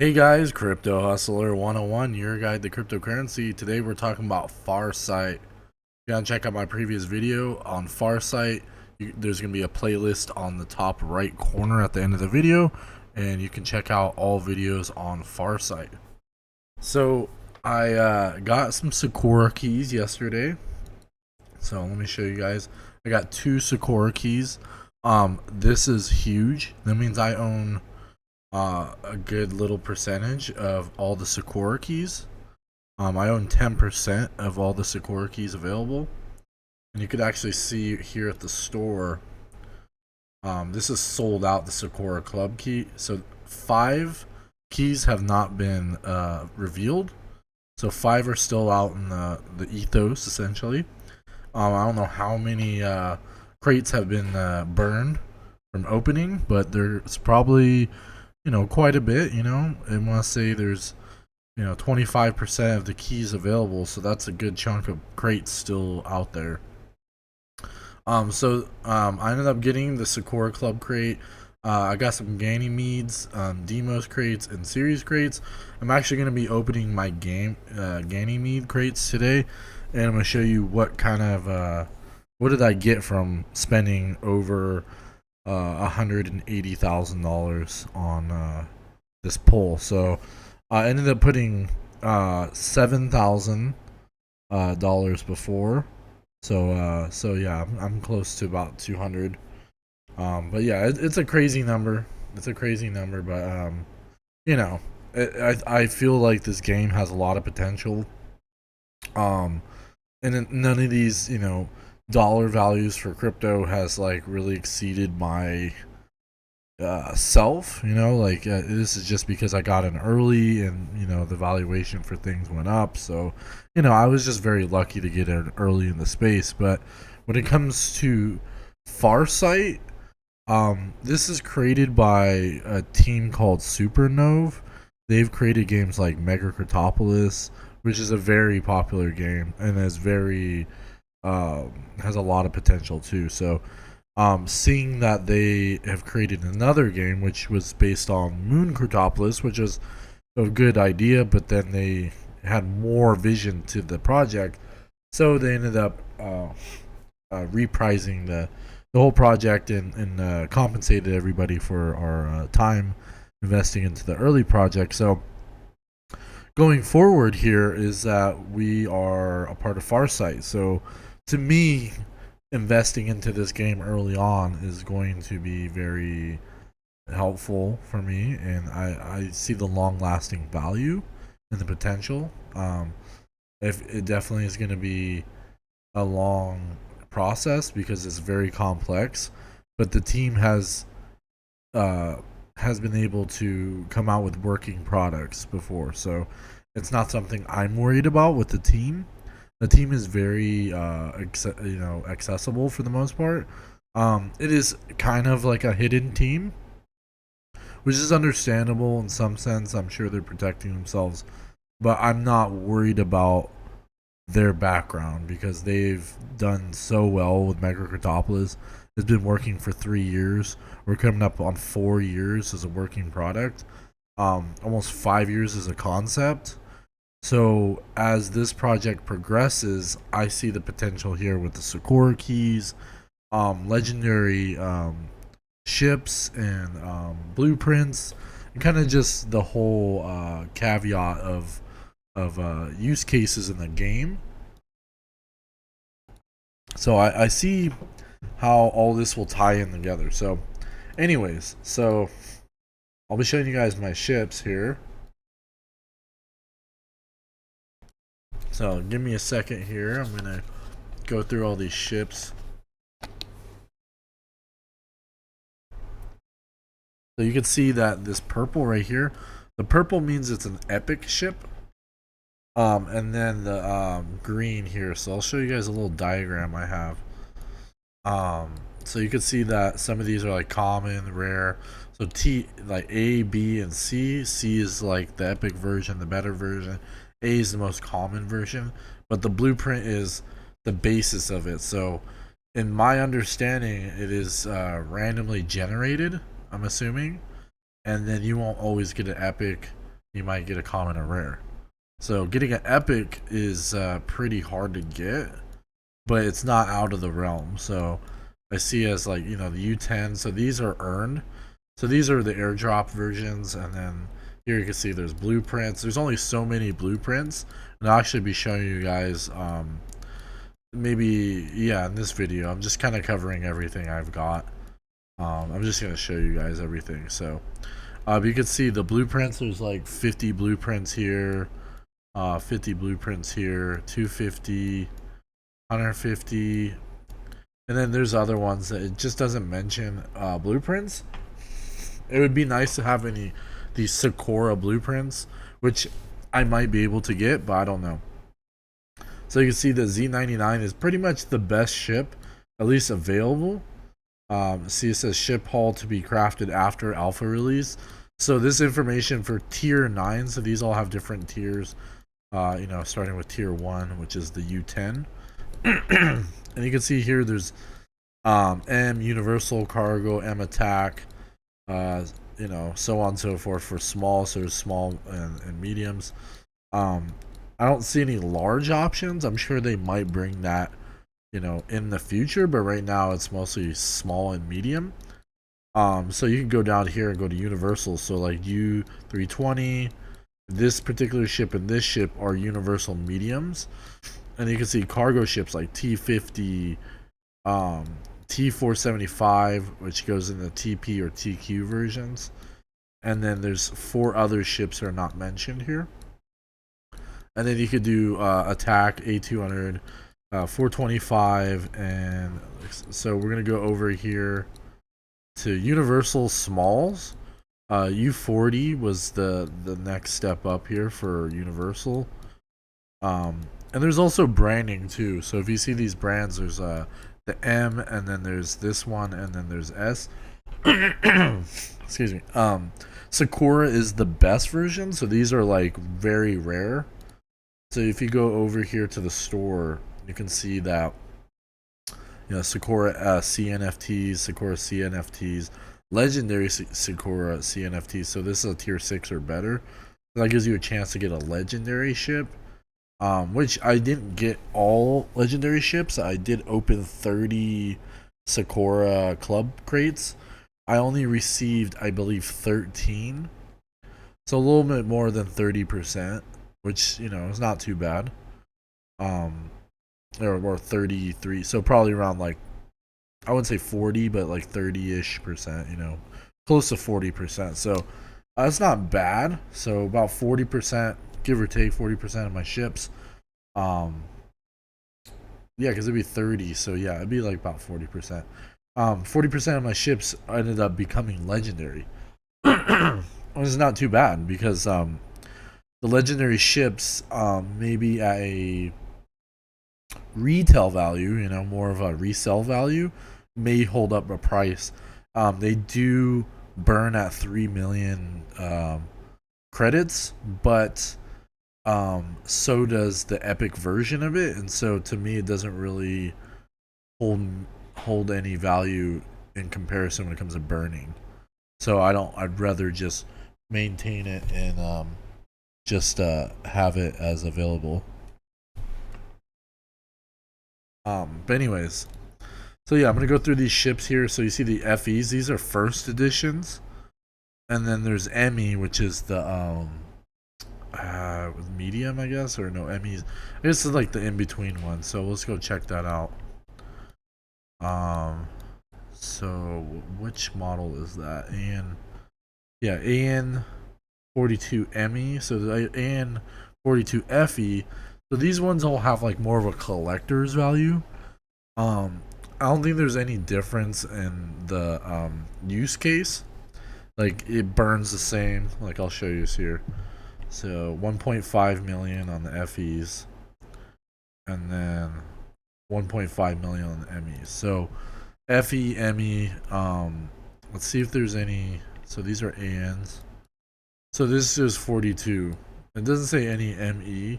Hey guys, Crypto Hustler 101, your guide to cryptocurrency. Today we're talking about Farsite. You gotta check out my previous video on Farsite. There's gonna be a playlist on the top right corner at the end of the video, and you can check out all videos on Farsite. So I got some Sakura keys yesterday. So let me show you guys. I got two Sakura keys. This is huge. That means I own a good little percentage of all the Sakura keys. I own 10% of all the Sakura keys available. And you could actually see here at the store, this is sold out, the Sakura Club key. So 5 keys have not been revealed. So 5 are still out in the ethos, essentially. I don't know how many crates have been burned from opening, but there's probably quite a bit. I want to say there's 25% of the keys available, so that's a good chunk of crates still out there. I ended up getting the Sakura Club crate. I got some Ganymedes, Demos crates, and series crates. I'm actually going to be opening my Ganymede crates today, and I'm going to show you what kind of what did I get from spending over $180,000 on this pull. So I ended up putting $7,000 before. So yeah, I'm close to about 200. But yeah, it's a crazy number. It's a crazy number, but you know, I feel like this game has a lot of potential. Um, and none of these dollar values for crypto has like really exceeded my self. This is just because I got in early, and the valuation for things went up. So I was just very lucky to get in early in the space. But when it comes to Farsight, this is created by a team called Supernove. They've created games like Mega Cryptopolis, which is a very popular game and is very has a lot of potential too. So seeing that they have created another game which was based on Moon Cryptopolis, which is a good idea, but then they had more vision to the project, so they ended up reprising the whole project and compensated everybody for our time investing into the early project. So going forward here is that we are a part of Farsight. So to me, investing into this game early on is going to be very helpful for me, and I see the long lasting value and the potential. If it definitely is going to be a long process because it's very complex, but the team uh, has been able to come out with working products before, so it's not something I'm worried about with the team. The team is very accessible for the most part. It is kind of like a hidden team, which is understandable in some sense. I'm sure they're protecting themselves, but I'm not worried about their background because they've done so well with Mega Cryptopolis. It's been working for 3 years. We're coming up on 4 years as a working product. Almost 5 years as a concept. So as this project progresses, I see the potential here with the Sakura keys, legendary ships, and blueprints, and kind of just the whole caveat of use cases in the game. So I see how all this will tie in together. So, anyways, I'll be showing you guys my ships here. So give me a second here. I'm gonna go through all these ships. So you can see that this purple right here, the purple means it's an epic ship. And then the green here. So I'll show you guys a little diagram I have. So you can see that some of these are like common, rare. So T, like A, B, and C. C is like the epic version, the better version. A is the most common version, but the blueprint is the basis of it. So in my understanding, it is randomly generated, I'm assuming, and then you won't always get an epic you might get a common or rare. So getting an epic is pretty hard to get, but it's not out of the realm. So I see as like, you know, the U10. So these are earned. So these are the airdrop versions, and then here you can see there's blueprints. There's only so many blueprints, and I'll actually be showing you guys maybe, yeah, in this video. I'm just kind of covering everything I've got. I'm just gonna show you guys everything. So you can see the blueprints. There's like 50 blueprints here, 50 blueprints here, 250, 150, and then there's other ones that it just doesn't mention blueprints. It would be nice to have these Sakura blueprints, which I might be able to get, but I don't know. So you can see the Z99 is pretty much the best ship, at least available. See, it says ship hull to be crafted after alpha release. So this information for tier 9, so these all have different tiers, you know, starting with tier 1, which is the U10. And you can see here there's M universal cargo, M attack, you know, so on and so forth for small. So there's small and mediums. I don't see any large options. I'm sure they might bring that, you know, in the future, but right now it's mostly small and medium. So you can go down here and go to universal. So like U320, this particular ship and this ship are universal mediums, and you can see cargo ships like T50, T475, which goes in the TP or TQ versions, and then there's 4 other ships that are not mentioned here. And then you could do attack A200, 425, and so we're gonna go over here to universal smalls. U40 was the next step up here for universal. And there's also branding too. So if you see these brands, there's the M, and then there's this one, and then there's S. Excuse me. Sakura is the best version, so these are like very rare. So if you go over here to the store, you can see that, you know, Sakura CNFTs, Sakura CNFTs, legendary Sakura CNFTs. So this is a tier 6 or better. So that gives you a chance to get a legendary ship. Which I didn't get all legendary ships. I did open 30 Sakura club crates. I only received, I believe, 13. So a little bit more than 30%, which, you know, is not too bad. Or 33. So probably around like, I wouldn't say 40, but like 30-ish percent, you know, close to 40%. So it's not bad. So about 40%, give or take 40% of my ships. Yeah, because it'd be 30. So yeah, it'd be like about 40%. 40% of my ships ended up becoming legendary. Which is not too bad because the legendary ships, maybe at a retail value, you know, more of a resale value, may hold up a price. They do burn at 3 million credits, but so does the epic version of it, and so to me it doesn't really hold any value in comparison when it comes to burning. So I'd rather just maintain it and just have it as available. But anyways, so yeah, I'm gonna go through these ships here. So you see the FEs, these are first editions, and then there's ME, which is the medium, I guess, or no, MEs. I guess it's like the in between one. So let's go check that out. So which model is that? Yeah, AN 42 ME. So the AN 42 FE. So these ones all have like more of a collector's value. I don't think there's any difference in the use case. Like it burns the same. Like I'll show you this here. So 1.5 million on the FEs, and then 1.5 million on the MEs. So FE, ME. Let's see if there's any. So these are ANs. So this is 42. It doesn't say any ME.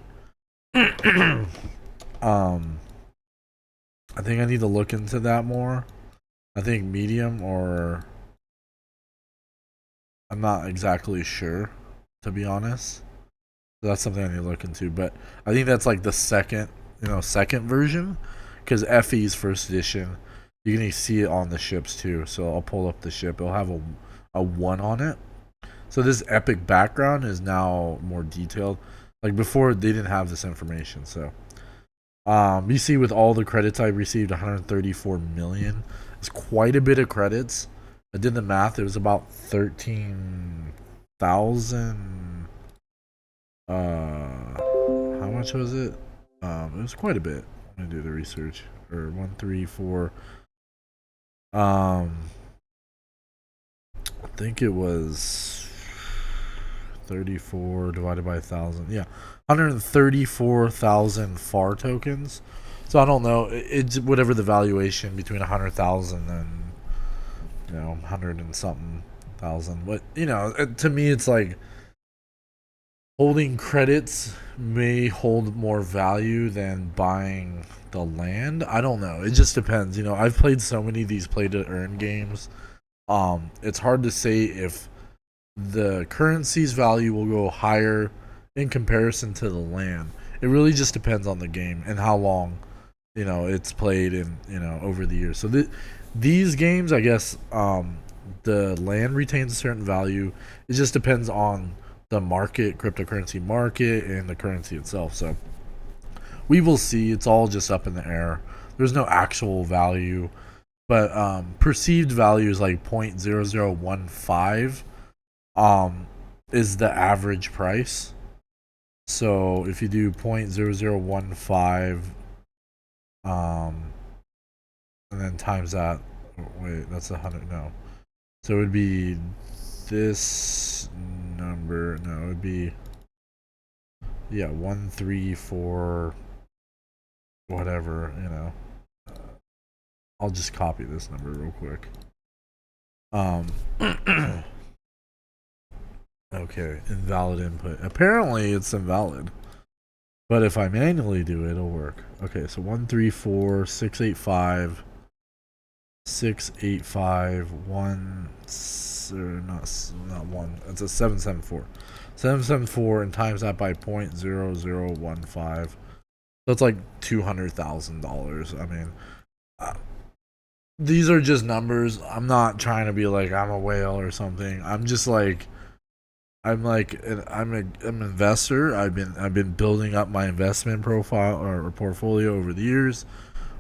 I think I need to look into that more. I think medium, or I'm not exactly sure. to be honest. So that's something I need to look into. But I think that's like the second version, because FE's first edition. You can see it on the ships too. So I'll pull up the ship. It'll have a one on it. So this epic background is now more detailed. Like before, they didn't have this information. So you see, with all the credits I received, 134 million. It's quite a bit of credits. I did the math. It was about 13,000. How much was it? It was quite a bit. I'm gonna do the research. Or 134. I think it was 34 divided by 1,000. Yeah, 134,000 FAR tokens. So I don't know. It's whatever the valuation between 100,000 and 100 and something thousand. But to me, it's like holding credits may hold more value than buying the land. I don't know. It just depends. I've played so many of these play to earn games. It's hard to say if the currency's value will go higher in comparison to the land. It really just depends on the game and how long it's played in over the years. So these games, I guess, the land retains a certain value. It just depends on the market, cryptocurrency market, and the currency itself. So we will see. It's all just up in the air. There's no actual value, but perceived value is like 0.0015 is the average price. So if you do 0.0015 and then times that, wait, that's 100. No, so it would be this number. No, it would be 134 whatever. I'll just copy this number real quick. Okay, invalid input. Apparently it's invalid. But if I manually do it, it'll work. Okay, so 134,685 1, or not one. It's a 774. 774 and times that by 0.0015. So it's like $200,000. I mean, these are just numbers. I'm not trying to be like I'm a whale or something. I'm just like I'm an investor. I've been building up my investment profile or portfolio over the years,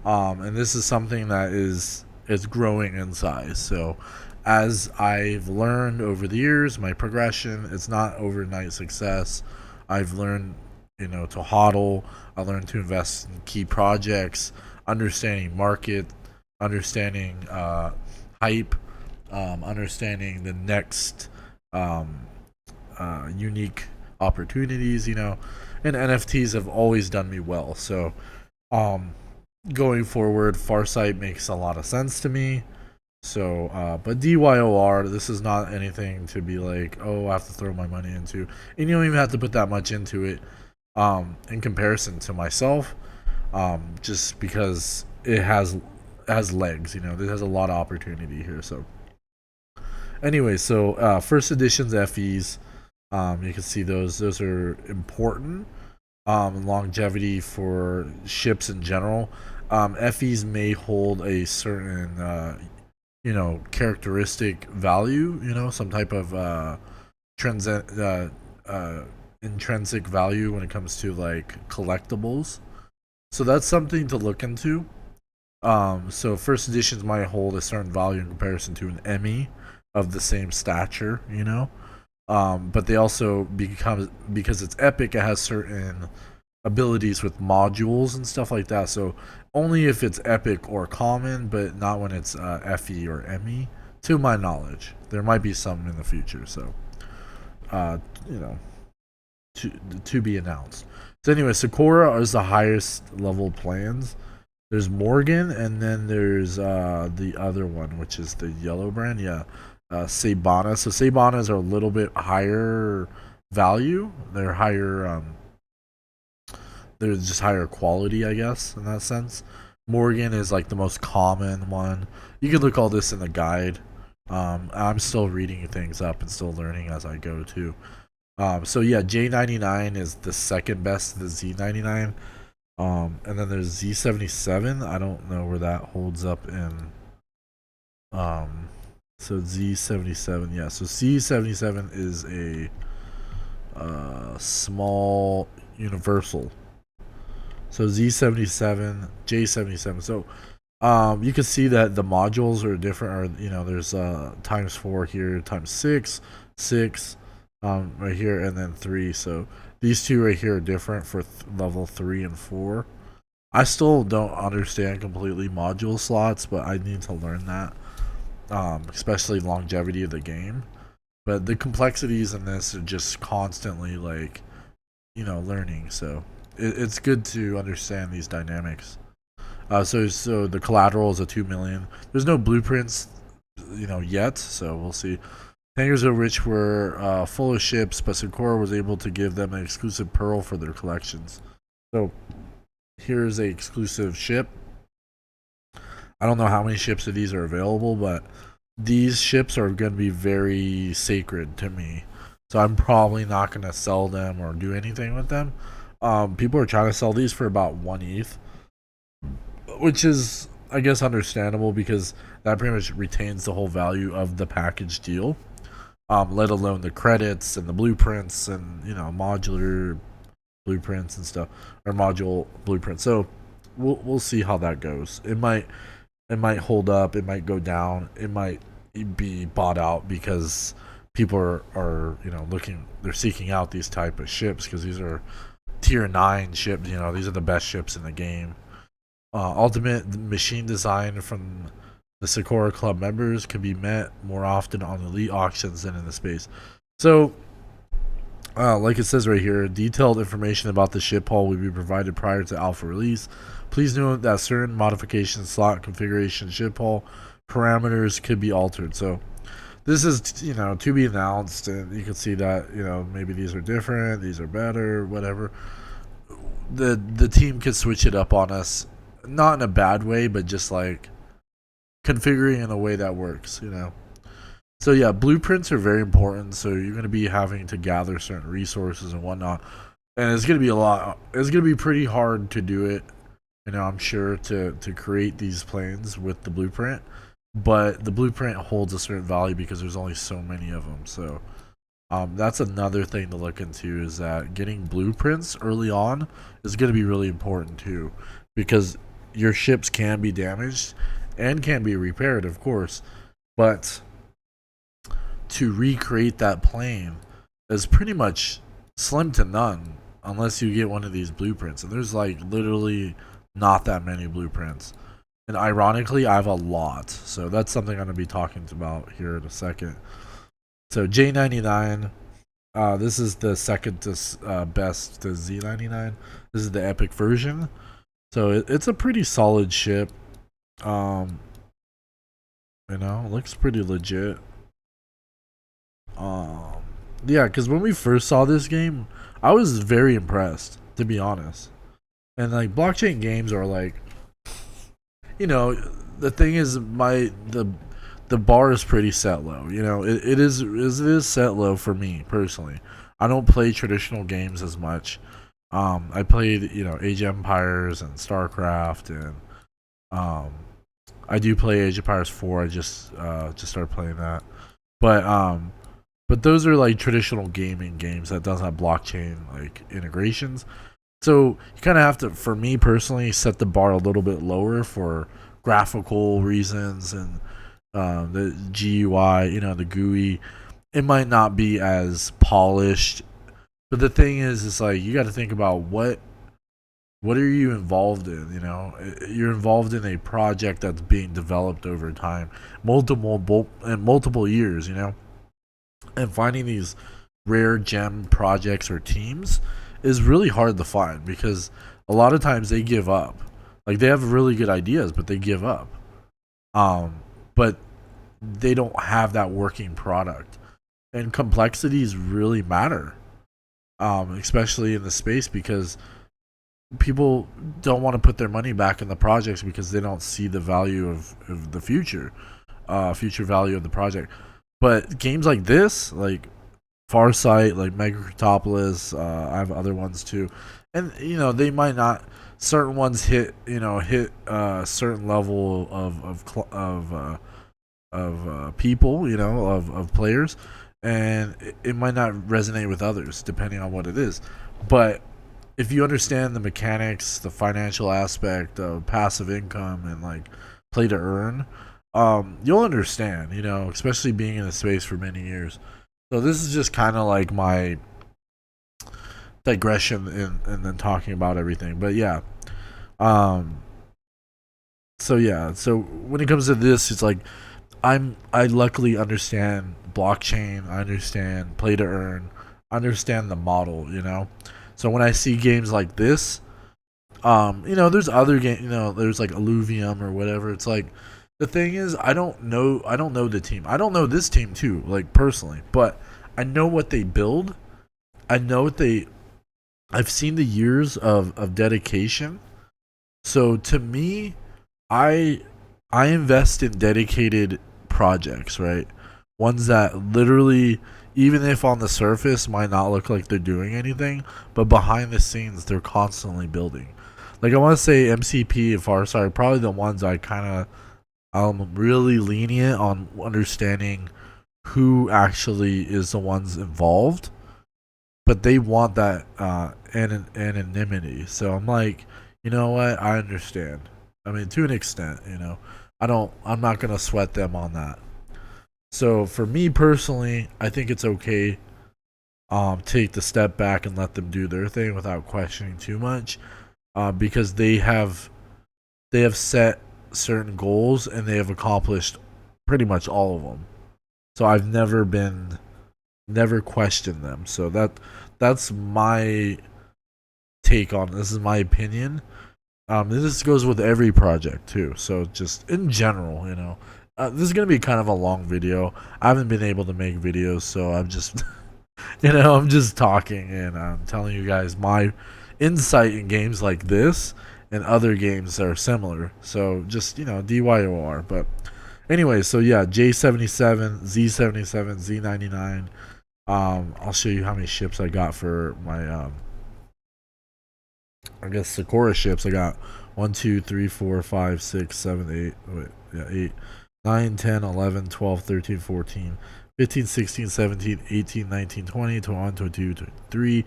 and this is something that is growing in size. So, as I've learned over the years, my progression, it's not overnight success. I've learned, to hodl. I learned to invest in key projects, understanding market, understanding hype, understanding the next unique opportunities, and NFTs have always done me well. So going forward, Farsite makes a lot of sense to me. So but DYOR, this is not anything to be like, oh, I have to throw my money into, and you don't even have to put that much into it in comparison to myself, just because it has legs. It has a lot of opportunity here. So anyway, so first editions FEs, you can see those are important. Longevity for ships in general. FEs may hold a certain characteristic value, some type of intrinsic value when it comes to like collectibles. So that's something to look into. So first editions might hold a certain value in comparison to an Emmy of the same stature, but they also because it's epic, it has certain abilities with modules and stuff like that. So only if it's epic or common, but not when it's FE or ME, to my knowledge. There might be some in the future, so to be announced. So anyway, Sakura is the highest level plans. There's Morgan, and then there's the other one, which is the yellow brand. Sabana. So Sabanas are a little bit higher value. They're higher. They're just higher quality, I guess, in that sense. Morgan is like the most common one. You can look all this in the guide. I'm still reading things up and still learning as I go too. So yeah, J99 is the second best to the Z99. And then there's Z77. I don't know where that holds up in. Um, so Z77, yeah. So C77 is a small universal. So Z77, J77. So you can see that the modules are different. Or there's times 4 here, times 6, 6, right here, and then 3. So these two right here are different for level 3 and 4. I still don't understand completely module slots, but I need to learn that, especially longevity of the game. But the complexities in this are just constantly like, learning. So it's good to understand these dynamics. So the collateral is a 2 million. There's no blueprints, yet. So we'll see. Hangars of Rich were full of ships, but Sakura was able to give them an exclusive pearl for their collections. So here's a exclusive ship. I don't know how many ships of these are available, but these ships are going to be very sacred to me. So I'm probably not going to sell them or do anything with them. People are trying to sell these for about 1 ETH, which is, I guess, understandable because that pretty much retains the whole value of the package deal. Let alone the credits and the blueprints and modular blueprints and stuff, or module blueprints. So we'll see how that goes. It might hold up. It might go down. It might be bought out because people are looking. They're seeking out these type of ships because these are tier 9 ships. These are the best ships in the game. Ultimate machine design from the Sakura Club members can be met more often on elite auctions than in the space. So, like it says right here, detailed information about the ship hull will be provided prior to alpha release. Please note that certain modification, slot configuration, ship hull parameters could be altered. So this is to be announced, and you can see that maybe these are different, these are better, whatever. The team could switch it up on us, not in a bad way, but just like configuring in a way that works. So yeah, blueprints are very important. So you're going to be having to gather certain resources and whatnot, and it's going to be a lot. It's going to be pretty hard to do it. I'm sure to create these planes with the blueprint, but the blueprint holds a certain value because there's only so many of them. So that's another thing to look into, is that getting blueprints early on is going to be really important too, because your ships can be damaged and can be repaired, of course, but to recreate that plane is pretty much slim to none unless you get one of these blueprints, and there's like literally not that many blueprints. And ironically, I have a lot, so that's something I'm going to be talking about here in a second. So J99, this is the second to best to Z99. This is the epic version, so it's a pretty solid ship. Looks pretty legit. Yeah, because when we first saw this game, I was very impressed, to be honest. And like blockchain games are like, the thing is, the bar is pretty set low. It is set low for me personally. I don't play traditional games as much. I played Age of Empires and StarCraft, and I do play Age of Empires 4. I just started playing that, but those are like traditional gaming games that doesn't have blockchain like integrations. So you kind of have to, for me personally, set the bar a little bit lower for graphical reasons, and the GUI, the GUI. It might not be as polished, but the thing is like you got to think about what are you involved in. You're involved in a project that's being developed over time, multiple years. And finding these rare gem projects or teams is really hard to find because a lot of times they give up. Like they have really good ideas, but they give up. But they don't have that working product, and complexities really matter, especially in the space, because people don't want to put their money back in the projects because they don't see the value of the future value of the project. But games like this, like Farsite, like Megatropolis. I have other ones too, and they might not. Certain ones hit hit a certain level of people, of players, and it might not resonate with others depending on what it is. But if you understand the mechanics, the financial aspect of passive income and like play to earn, you'll understand. Especially being in the space for many years. So this is just kind of like my digression and then talking about everything. But yeah, um, so when it comes to this, it's like I luckily understand blockchain. I understand play to earn. I understand the model. So when I see games like this, there's other game. There's like Illuvium or whatever. It's like the thing is, I don't know. I don't know the team. I don't know this team too, like personally, but I know what they build. I know what they. I've seen the years of dedication. So to me, I I invest in dedicated projects, right? Ones that literally, even if on the surface might not look like they're doing anything, but behind the scenes they're constantly building. Like I want to say MCP and Farside are probably the ones I kind of I'm really lenient on understanding who actually is the ones involved, but they want that anonymity. So I'm like, you know what? I understand. I mean, to an extent, I don't. I'm not gonna sweat them on that. So for me personally, I think it's okay. Take the step back and let them do their thing without questioning too much, because they have set certain goals and they have accomplished pretty much all of them. So I've never questioned them. So that's my take on this. Is my opinion. This goes with every project too. So just in general, this is gonna be kind of a long video. I haven't been able to make videos, so I'm just, I'm just talking and I'm telling you guys my insight in games like this and other games that are similar. So just DYOR. But anyway, so yeah, J77, Z77, Z99. I'll show you how many ships I got for my I guess Sakura ships. I got 1, 2, 3, 4, 5, 6, 7, 8. Wait, yeah, 8, 9, 10, 11, 12, 13, 14, 15, 16, 17, 18, 19, 20, 21, 22, 23,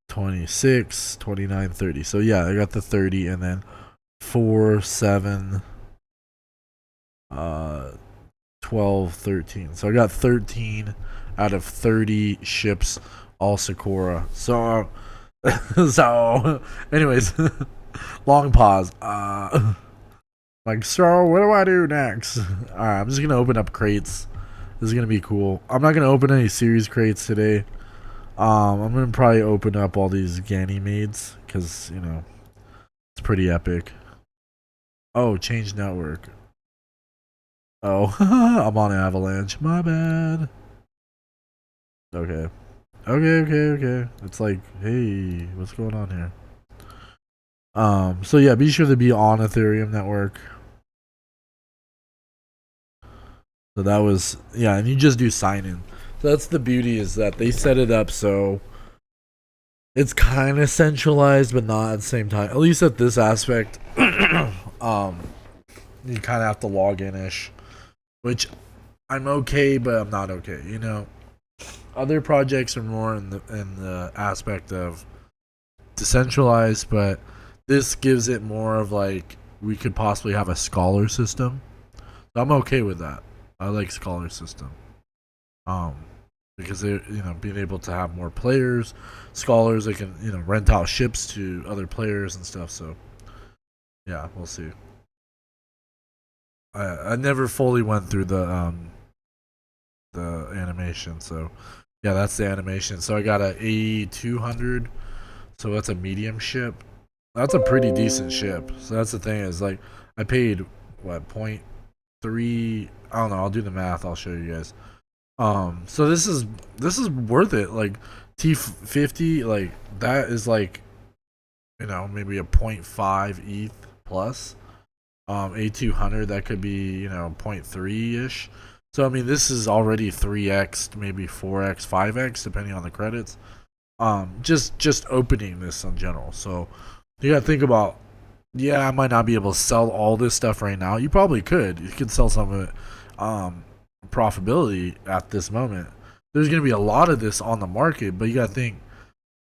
26, 29, 30. So yeah, I got the 30, and then 4, 7, 12, 13. So I got 13 out of 30 ships, all Sakura. So so anyways, long pause. Like, so what do I do next? Alright, I'm just gonna open up crates. This is gonna be cool. I'm not gonna open any series crates today. I'm gonna probably open up all these Ganymeds because it's pretty epic. Oh, change network. Oh, I'm on Avalanche. My bad. Okay. Okay. It's like, hey, what's going on here? So yeah, be sure to be on Ethereum network. So that was, yeah, and you just do sign in. So that's the beauty, is that they set it up so it's kind of centralized, but not at the same time. At least at this aspect, you kind of have to log in ish, which I'm okay, but I'm not okay. Other projects are more in the aspect of decentralized, but this gives it more of like we could possibly have a scholar system. So I'm okay with that. I like scholar system. Um, because they being able to have more players, scholars, they can rent out ships to other players and stuff. So yeah, we'll see. I never fully went through the animation, so yeah, that's the animation. So I got a A200, so that's a medium ship. That's a pretty decent ship. So that's the thing, is like I paid what, point 3, I don't know, I'll do the math, I'll show you guys. So this is worth it. Like T50, like that is like maybe a point 0.5 ETH plus. A200, that could be point 0.3 ish. So I mean, this is already 3x, maybe 4x, 5x, depending on the credits. Just opening this in general. So you gotta think about. Yeah, I might not be able to sell all this stuff right now. You probably could. You could sell some of it, profitability at this moment. There's gonna be a lot of this on the market, but you gotta think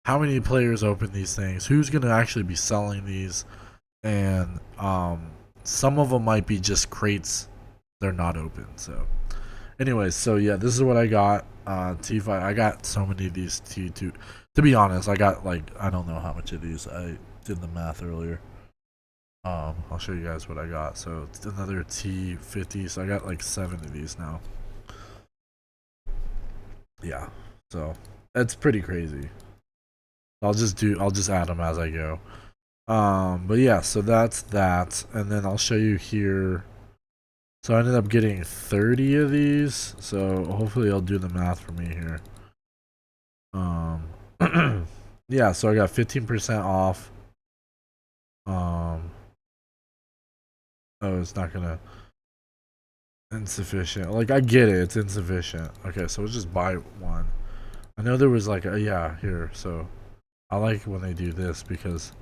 how many players open these things. Who's gonna actually be selling these? And some of them might be just crates. They're not open. So anyways, so yeah, this is what I got. T5. I got so many of these T2. To be honest, I got like I don't know how much of these. I did the math earlier. I'll show you guys what I got. So it's another T50. So I got like 7 of these now. Yeah. So that's pretty crazy. I'll just add them as I go. But yeah, so that's that, and then I'll show you here. So I ended up getting 30 of these. So hopefully I'll do the math for me here. Yeah, so I got 15% off. Oh, it's not gonna insufficient. Like I get it, it's insufficient. Okay, so we'll just buy one. I know there was like a yeah here. So I like when they do this because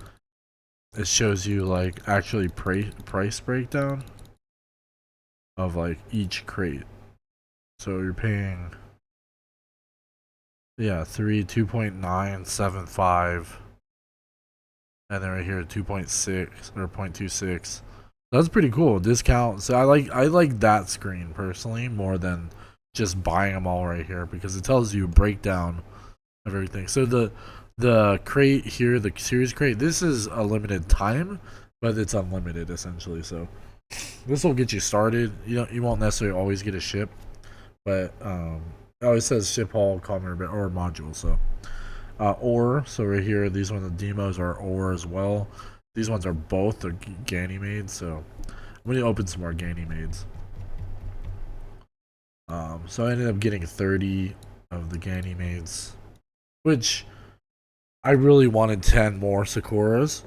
it shows you like actually price breakdown of like each crate. So you're paying yeah 2.975, and then right here 2.6 or 0.26. That's pretty cool discount. So I like that screen personally more than just buying them all right here because it tells you a breakdown of everything. So the crate here, the series crate, this is a limited time, but it's unlimited essentially. So this will get you started. You won't necessarily always get a ship, but oh, it says ship haul, common or module. So ore. So right here, these ones the demos are ore as well. These ones are both. They're Ganymede. So I'm gonna open some more Ganymades. So I ended up getting 30 of the Ganymades, which I really wanted 10 more Sakuras,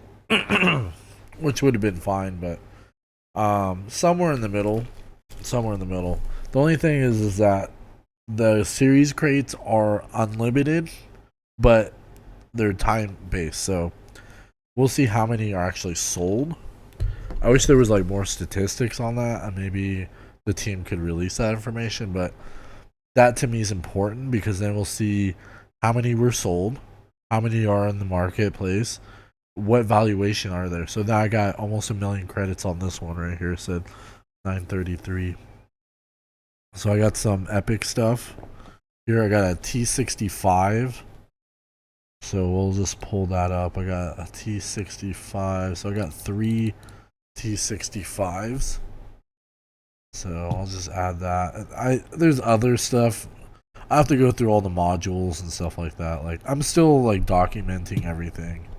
which would have been fine, but somewhere in the middle. Somewhere in the middle. The only thing is that the series crates are unlimited, but they're time based. So we'll see how many are actually sold. I wish there was like more statistics on that, and maybe the team could release that information. But that to me is important because then we'll see how many were sold, how many are in the marketplace, what valuation are there. So now I got almost 1 million credits on this one right here. It said 933. So I got some epic stuff here. I got a T65. So we'll just pull that up. I got a T65. So I got 3 T65s. So I'll just add that. There's other stuff. I have to go through all the modules and stuff like that. Like I'm still like documenting everything.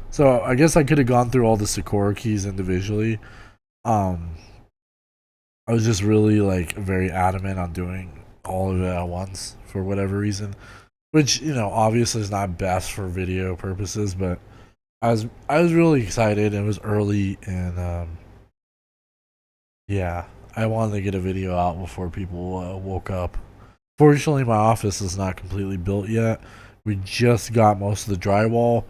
So I guess I could have gone through all the Sakura keys individually. I was just really like very adamant on doing all of it at once for whatever reason, which obviously is not best for video purposes, but I was really excited. It was early, and yeah, I wanted to get a video out before people woke up. Fortunately, my office is not completely built yet. We just got most of the drywall.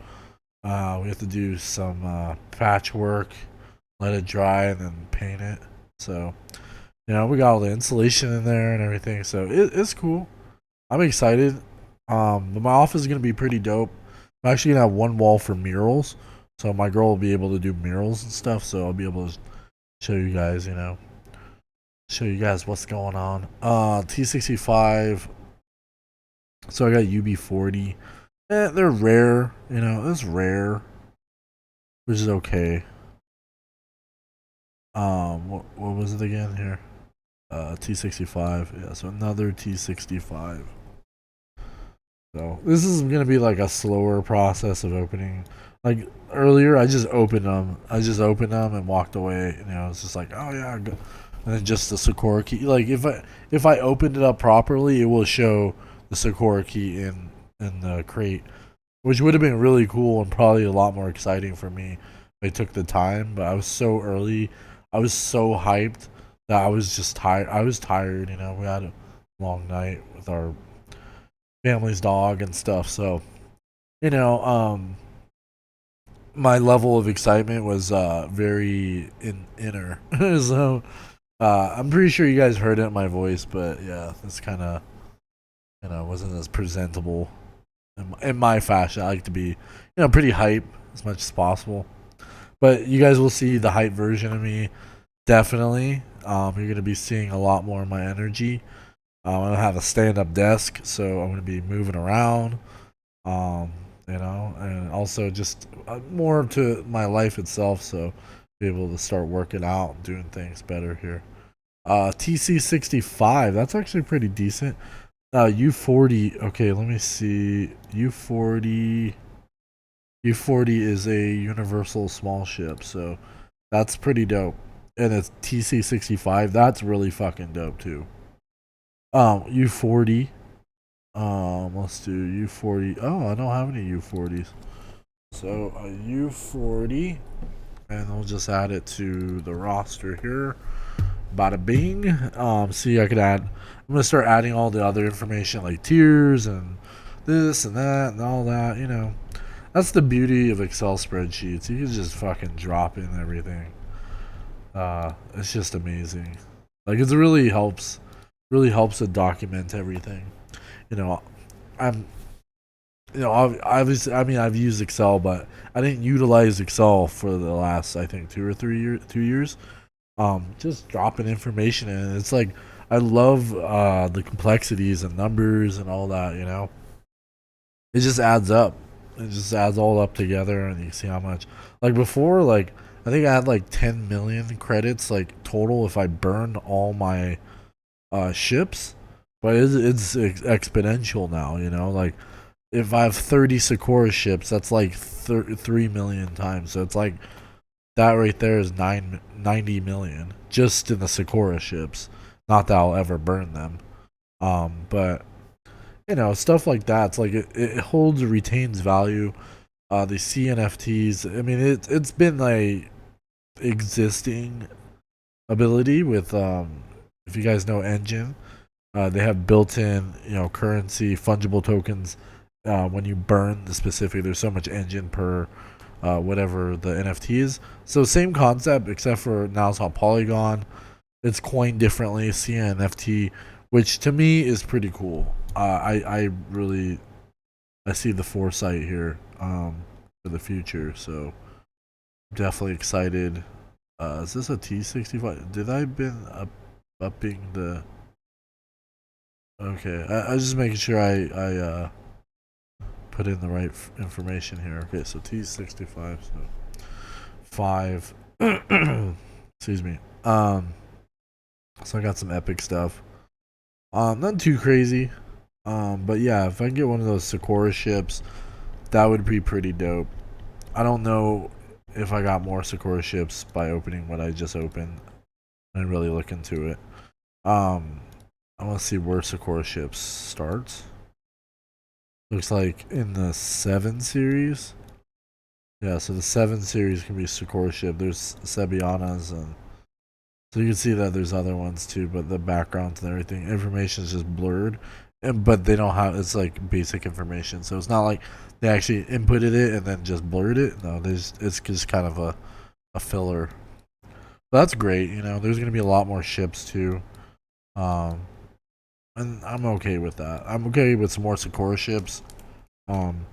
We have to do some patchwork, let it dry, and then paint it. So, we got all the insulation in there and everything. So it's cool. I'm excited. But my office is gonna be pretty dope. I'm actually gonna have one wall for murals, so my girl will be able to do murals and stuff. So I'll be able to show you guys, show you guys what's going on. T65. So I got UB40. They're rare, it's rare, which is okay. What was it again here? T65. Yeah, so another T65. So this is gonna be like a slower process of opening. Like earlier, I just opened them. And walked away. It's just like, oh yeah, and then just the Sakura key. Like if I opened it up properly, it will show the Sakura key in the crate, which would have been really cool and probably a lot more exciting for me if I took the time. But I was so early. I was so hyped I was just tired. I was tired, you know. We had a long night with our family's dog and stuff. So, you know, my level of excitement was very inner. So, I'm pretty sure you guys heard it in my voice, but yeah, it's kind of, wasn't as presentable in my fashion. I like to be, pretty hype as much as possible. But you guys will see the hype version of me, definitely. You're gonna be seeing a lot more of my energy. I don't have a stand-up desk, so I'm gonna be moving around. Um, and also just more to my life itself, so be able to start working out, doing things better here. TC65, that's actually pretty decent. U40, okay, let me see. U40 is a universal small ship, so that's pretty dope. And it's TC65, that's really fucking dope too. U40. Let's do U40. Oh, I don't have any U40s. So a U40, and we'll just add it to the roster here. Bada bing. See, I could add. I'm gonna start adding all the other information like tiers and this and that and all that. That's the beauty of Excel spreadsheets. You can just fucking drop in everything. It's just amazing. Like it really helps to document everything. You know, I'm obviously, I mean, I've used Excel, but I didn't utilize Excel for the last, I think, 2 years. Just dropping information in. It's like I love the complexities and numbers and all that. It just adds up. It just adds all up together, and you see how much. Like before, like I think I had like 10 million credits, like total, if I burned all my ships. But it's exponential now. Like if I have 30 Sakura ships, that's like 3 million times. So it's like that right there is 90 million just in the Sakura ships. Not that I'll ever burn them. But stuff like that. It's like it holds, retains value. The CNFTs. I mean, it's been like existing ability with if you guys know Engine, they have built-in currency fungible tokens. When you burn the specific, there's so much Engine per whatever the NFT is. So same concept, except for now it's on Polygon. It's coined differently, CNFT, which to me is pretty cool. I really I see the foresight here for the future. So definitely excited. Is this a T65? Did I been upping the? Okay, I was just making sure I put in the right information here. Okay, so T65. So 5. Excuse me. So I got some epic stuff. Nothing too crazy. But yeah, if I can get one of those Sakura ships, that would be pretty dope. I don't know if I got more Sakura ships by opening what I just opened. I didn't really look into it. I want to see where Sakura ships starts. Looks like in the 7 series. Yeah, so the 7 series can be Sakura ship. There's Sebianas, and so you can see that there's other ones too, but the backgrounds and everything, information is just blurred. But they don't have, it's like basic information, so it's not like they actually inputted it and then just blurred it. No, it's just kind of a filler. But that's great. There's gonna be a lot more ships too. Um, and I'm okay with that. I'm okay with some more Sakura ships. Um,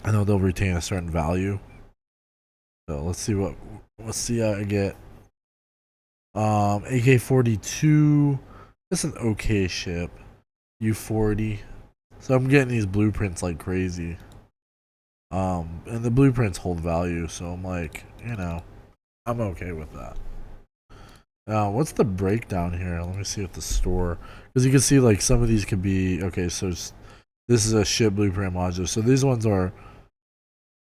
I know they'll retain a certain value. So let's see how I get. AK-42. It's an okay ship. U40. So I'm getting these blueprints like crazy. And the blueprints hold value, so I'm like, I'm okay with that. Now, what's the breakdown here? Let me see at the store, because you can see like some of these could be okay. So this is a ship blueprint module. So these ones are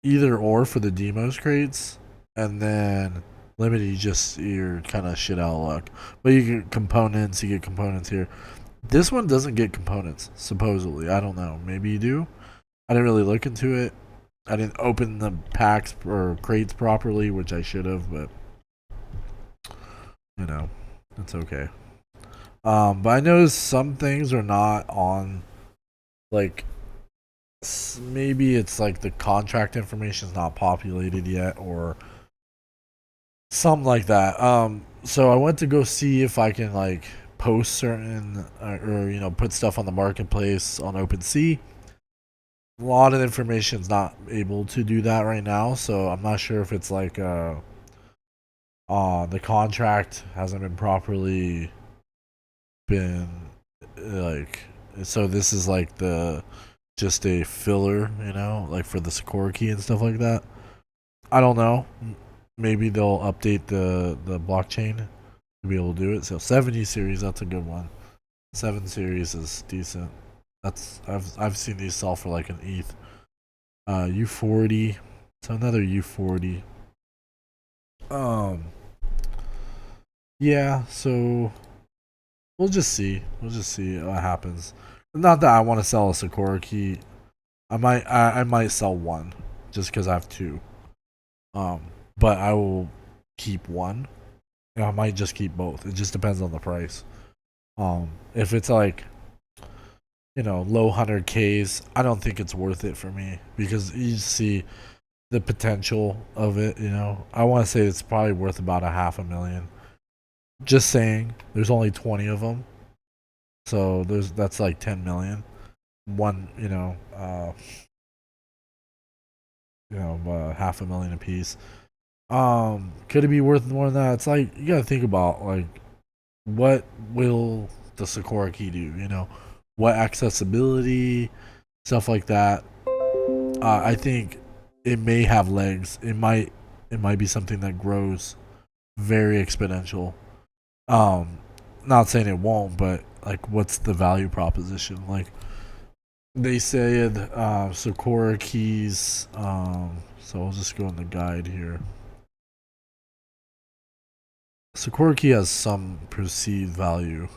either or for the demos crates, and then limited, you're kind of shit out of luck. But you get components. You get components here. This one doesn't get components, supposedly. I don't know. Maybe you do. I didn't really look into it. I didn't open the packs or crates properly, which I should have, but you know, it's okay. But I noticed some things are not on, like, maybe it's like the contract information is not populated yet, or something like that. So I went to go see if I can like post certain or put stuff on the marketplace on OpenSea. A lot of information is not able to do that right now, so I'm not sure if it's like the contract hasn't been properly been like, so this is like the just a filler, like for the Sakura key and stuff like that. I don't know. Maybe they'll update the blockchain to be able to do it. So 70 series, that's a good one. 7 series is decent. That's I've seen these sell for like an ETH. U40, so another U40. Um, yeah. So we'll just see what happens. Not that I want to sell a Sakura key. I might sell one just because I have two. Um, but I will keep one. I might just keep both. It just depends on the price. If it's like low 100Ks, I don't think it's worth it for me because you see the potential of it. I want to say it's probably worth about a half a million. Just saying, there's only 20 of them, so that's like 10 million. One, half a million a piece. Could it be worth more than that? It's like you gotta think about like what will the Sakura key do? What accessibility, stuff like that. I think it may have legs. It might be something that grows very exponential. Um, Not saying it won't, but like, what's the value proposition? Like they said, Sakura keys. So I'll just go in the guide here. Sakura key has some perceived value.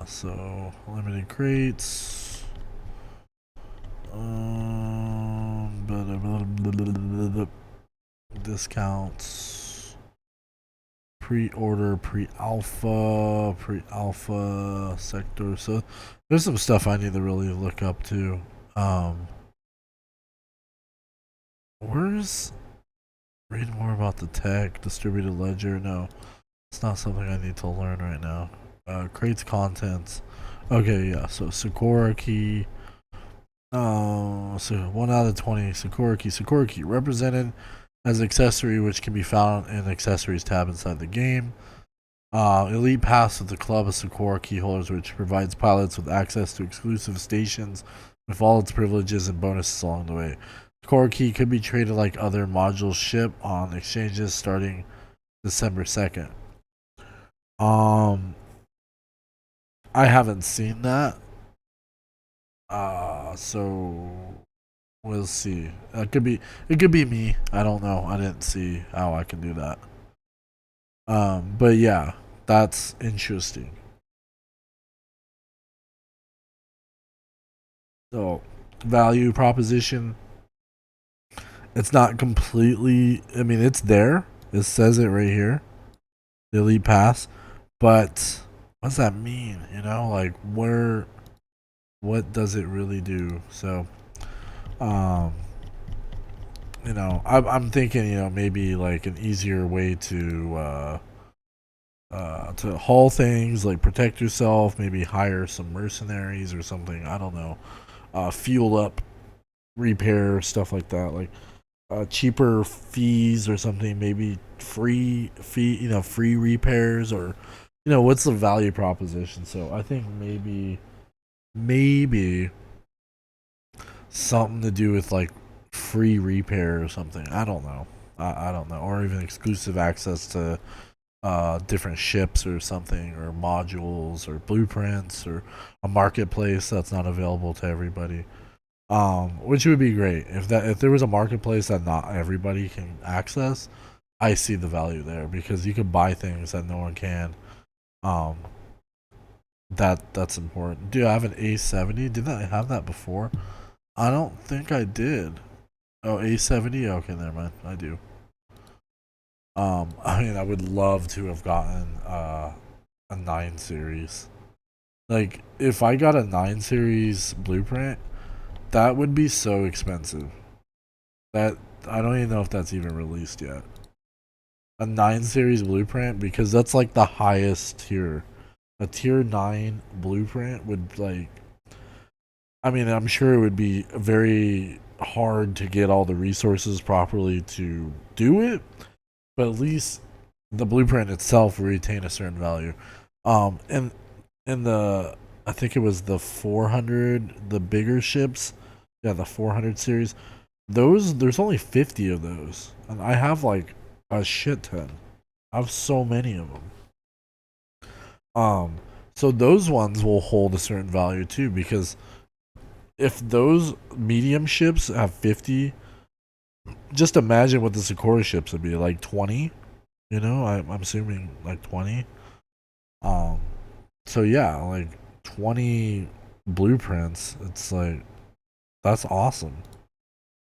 So limited crates. Discounts. Pre-order, pre-alpha sector. So there's some stuff I need to really look up too. Where's read more about the tech distributed ledger? No, it's not something I need to learn right now. Crates contents. Okay, yeah. So Sakura key. So 1 out of 20 Sakura key. Sakura key represented as an accessory, which can be found in the accessories tab inside the game. Elite Pass with the Club of Sakura key holders, which provides pilots with access to exclusive stations with all its privileges and bonuses along the way. Sakura key could be traded like other modules ship on exchanges starting December 2nd. Um, I haven't seen that. So we'll see. It could be me. I don't know. I didn't see how I can do that. But yeah, that's interesting. So value proposition. It's not completely. I mean, it's there. It says it right here. The elite pass, but what does that mean? Like where? What does it really do? So, um, I'm thinking, maybe like an easier way to haul things, like protect yourself, maybe hire some mercenaries or something. I don't know. Fuel up, repair stuff like that, like cheaper fees or something. Maybe free repairs, or what's the value proposition? So I think maybe something to do with like free repair or something. I don't know. I don't know, or even exclusive access to different ships or something, or modules or blueprints, or a marketplace that's not available to everybody. Which would be great if there was a marketplace that not everybody can access. I see the value there because you can buy things that no one can. Um, that's important. Do I have an A70? Didn't I have that before? I don't think I did. Oh, A70. Okay, never mind. I do. I mean, I would love to have gotten a 9 series. Like, if I got a 9 series blueprint, that would be so expensive. That I don't even know if that's even released yet. A 9 series blueprint, because that's like the highest tier. A tier 9 blueprint would, like, I mean, I'm sure it would be very hard to get all the resources properly to do it, but at least the blueprint itself will retain a certain value. And in the, I think it was the 400, the bigger ships, yeah, the 400 series. Those, there's only 50 of those, and I have like a shit ton. I have so many of them. Um, so those ones will hold a certain value too, because if those medium ships have 50, just imagine what the Sakura ships would be like 20. You know, I'm assuming like 20. Um, so yeah, like 20 blueprints. It's like, that's awesome.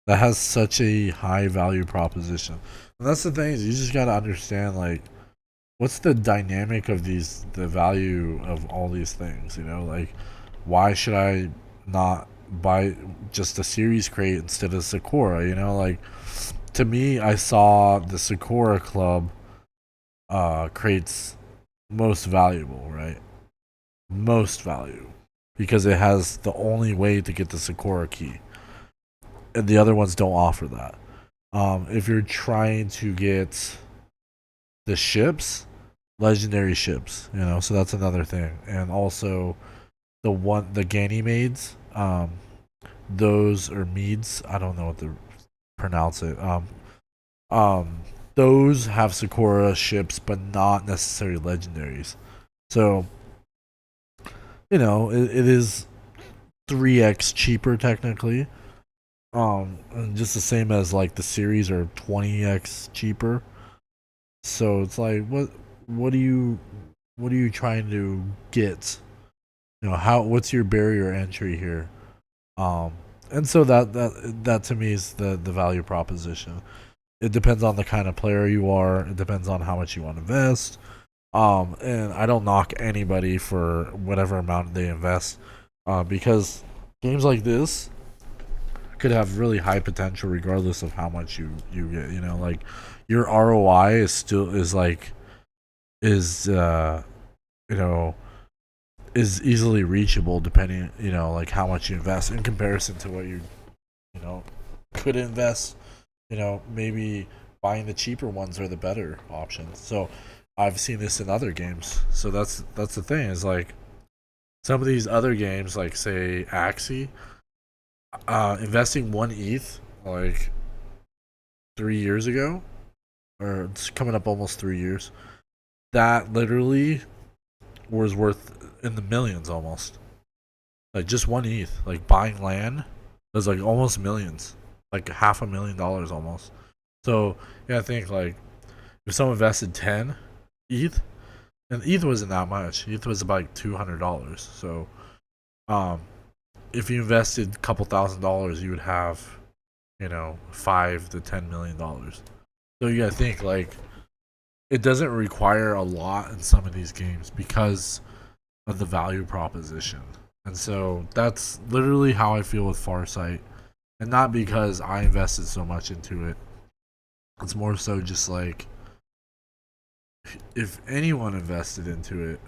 That has such a high value proposition. And that's the thing, is you just gotta understand, like, what's the dynamic of the value of all these things, you know? Like, why should I not buy just a series crate instead of Sakura, you know? Like, to me, I saw the Sakura Club crates most valuable, right? Most value. Because it has the only way to get the Sakura key. And the other ones don't offer that. If you're trying to get the ships, legendary ships, you know, so that's another thing. And also the Ganymades, those are meads. I don't know what to pronounce it. Um, those have Sakura ships, but not necessarily legendaries. So you know, it is 3x cheaper technically. And just the same as like the series are 20x cheaper. So it's like, what are you what are you trying to get? You know, how what's your barrier entry here? Um, and so that to me is the value proposition. It depends on the kind of player you are. It depends on how much you want to invest. And I don't knock anybody for whatever amount they invest, because games like this could have really high potential regardless of how much you get. You know, like your ROI is still is like is you know is easily reachable depending, you know, like how much you invest in comparison to what you know could invest. You know, maybe buying the cheaper ones are the better options. So I've seen this in other games. So that's the thing, is like some of these other games, like say Axie, investing 1 ETH like 3 years ago, or it's coming up almost 3 years. That literally was worth in the millions almost. Like just 1 ETH, like buying land, was like almost millions, like $500,000 almost. So yeah, I think like if someone invested 10 ETH, and ETH wasn't that much. ETH was about like $200. So, um, if you invested a couple $1,000s, you would have, you know, $5 to $10 million. So you gotta think like it doesn't require a lot in some of these games because of the value proposition. And so that's literally how I feel with Farsite, and not because I invested so much into it. It's more so just like if anyone invested into it,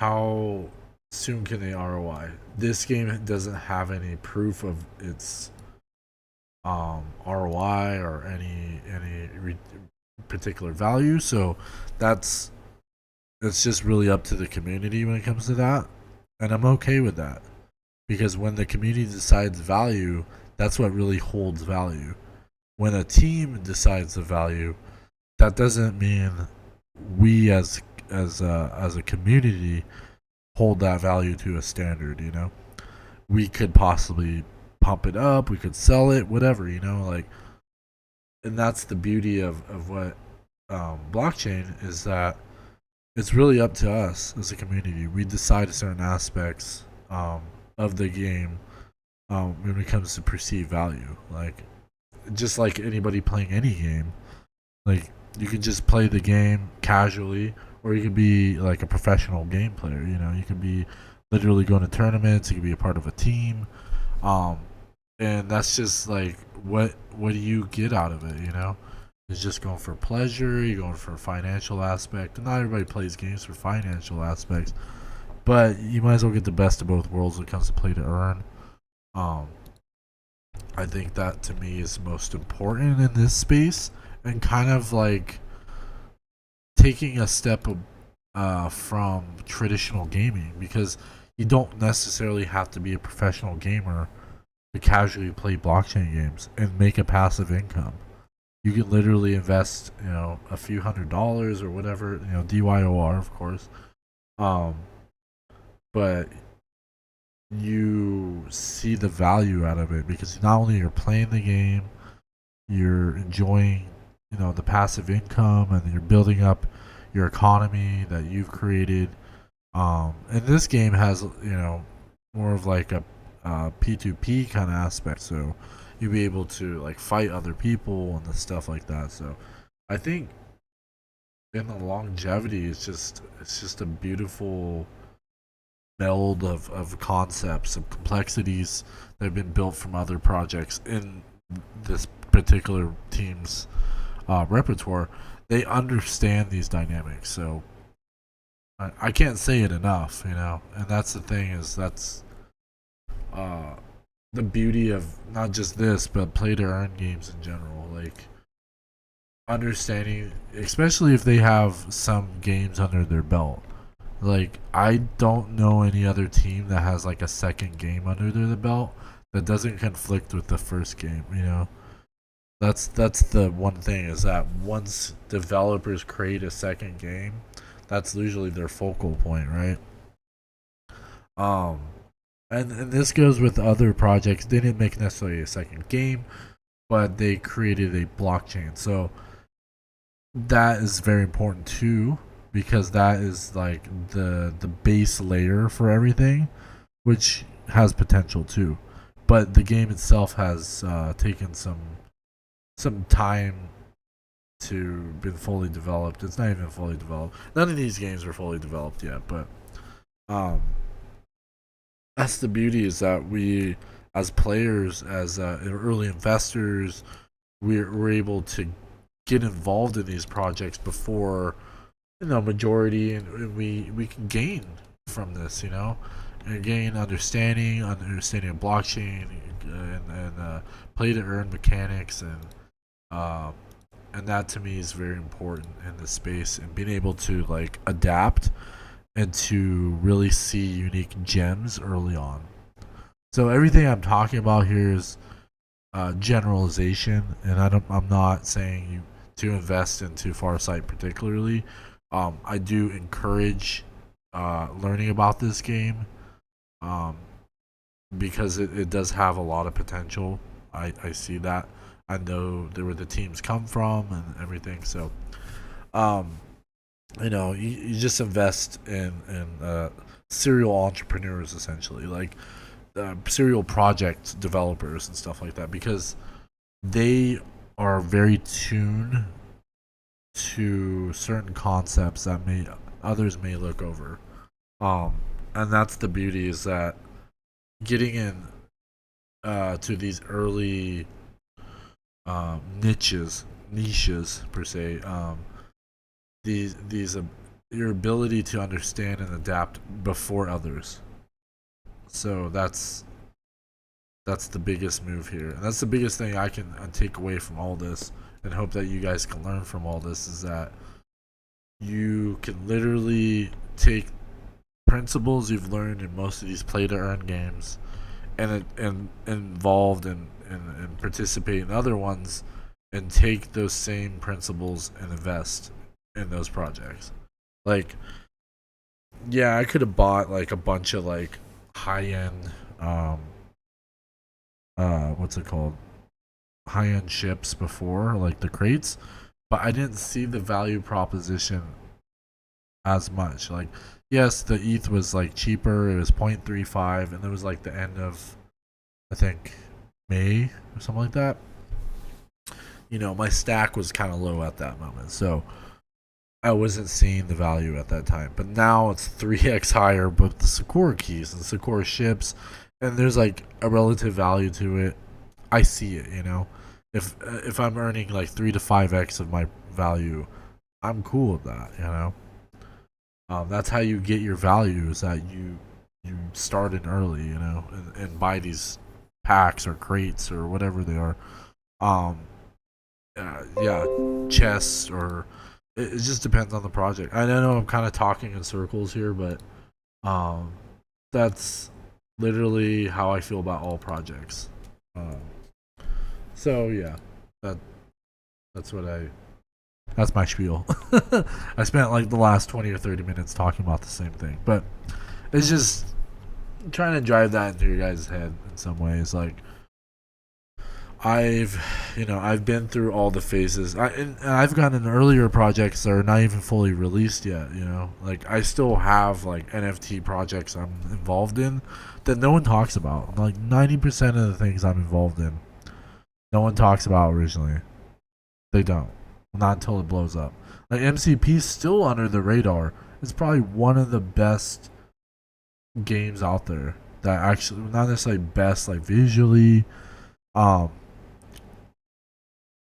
how soon can they ROI? This game doesn't have any proof of its ROI or particular value, so that's it's just really up to the community when it comes to that, and I'm okay with that, because when the community decides value, that's what really holds value. When a team decides the value, that doesn't mean we as a community hold that value to a standard, you know? We could possibly pump it up, we could sell it, whatever, you know, like, and that's the beauty of what blockchain is, that it's really up to us as a community. We decide certain aspects of the game when it comes to perceived value. Like, just like anybody playing any game, like You can just play the game casually, or you could be like a professional game player. You could be literally going to tournaments. You could be a part of a team, um, and that's just like what do you get out of it? It's just going for pleasure. You're going for a financial aspect. And not everybody plays games for financial aspects, but you might as well get the best of both worlds when it comes to play to earn. Um, I think that to me is most important in this space, and kind of like taking a step from traditional gaming, because you don't necessarily have to be a professional gamer to casually play blockchain games and make a passive income. You can literally invest, a few $100s or whatever, DYOR, of course. Um, but you see the value out of it because not only you're playing the game, you're enjoying, the passive income, and you're building up your economy that you've created. And this game has, more of like a P2P kind of aspect, so you'll be able to like fight other people and the stuff like that. So I think in the longevity, it's just a beautiful meld of concepts and complexities that have been built from other projects in this particular team's repertoire. They understand these dynamics, so I can't say it enough, and that's the thing, is that's uh, the beauty of not just this, but play to earn games in general. Like, understanding, especially if they have some games under their belt. Like, I don't know any other team that has like a second game under their belt that doesn't conflict with the first game. That's the one thing, is that once developers create a second game, that's usually their focal point, right? Um, and this goes with other projects. They didn't make necessarily a second game, but they created a blockchain. So that is very important too, because that is like the base layer for everything, which has potential too. But the game itself has taken some time to been fully developed. It's not even fully developed. None of these games are fully developed yet, but um, that's the beauty, is that we, as players, as early investors, we're able to get involved in these projects before majority, and we can gain from this, and gain understanding of blockchain, and play to earn mechanics, uh, and that to me is very important in this space, and being able to like adapt and to really see unique gems early on. So everything I'm talking about here is generalization, and I'm not saying you to invest into Farsite particularly. I do encourage learning about this game, um, because it does have a lot of potential. I see that. I know where the teams come from and everything. So, um, you just invest in serial entrepreneurs, essentially, like serial project developers and stuff like that, because they are very tuned to certain concepts that may others may look over. And that's the beauty, is that getting in to these early niches per se. These your ability to understand and adapt before others. So that's the biggest move here, and that's the biggest thing I can take away from all this, and hope that you guys can learn from all this, is that you can literally take principles you've learned in most of these play to earn games, and involved and participate in other ones, and take those same principles and invest in those projects. Like, yeah, I could have bought like a bunch of like high end what's it called, high end ships before, like the crates, but I didn't see the value proposition as much. Like, yes, the ETH was like cheaper. It was 0.35, and it was like the end of, I think, May or something like that. my stack was kind of low at that moment, so I wasn't seeing the value at that time. But now it's 3x higher with the Sakura keys and Sakura ships, and there's like a relative value to it. I see it, If I'm earning like 3 to 5x of my value, I'm cool with that, That's how you get your value, is that you start in early, and buy these packs or crates or whatever they are. Um, yeah, chests, or it just depends on the project. I know I'm kind of talking in circles here, but um, that's literally how I feel about all projects. Um, so yeah, that that's what I that's my spiel. I spent like the last 20 or 30 minutes talking about the same thing, but it's just trying to drive that into your guys' head in some ways. Like I've been through all the phases. And I've gotten earlier projects that are not even fully released yet. Like I still have like NFT projects I'm involved in that no one talks about. Like 90% of the things I'm involved in, no one talks about originally. They don't. Not until it blows up. Like MCP is still under the radar. It's probably one of the best games out there. That actually, not necessarily best like visually, um,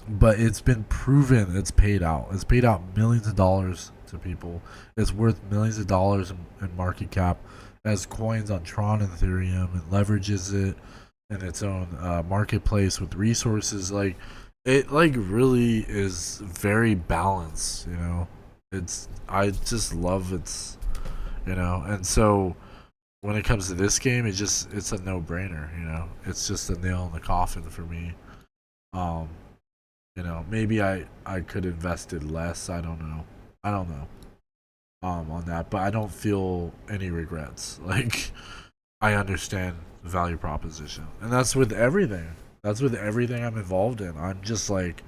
but it's been proven it's paid out. It's paid out millions of dollars to people. It's worth millions of dollars in market cap. It has coins on Tron and Ethereum, and leverages it in its own marketplace with resources. Like it, like really is very balanced. I just love and so when it comes to this game, it's a no brainer. It's just a nail in the coffin for me. Um, maybe I could have invested less. I don't know. I don't know. On that, but I don't feel any regrets. Like I understand the value proposition, and that's with everything. That's with everything I'm involved in. I'm just like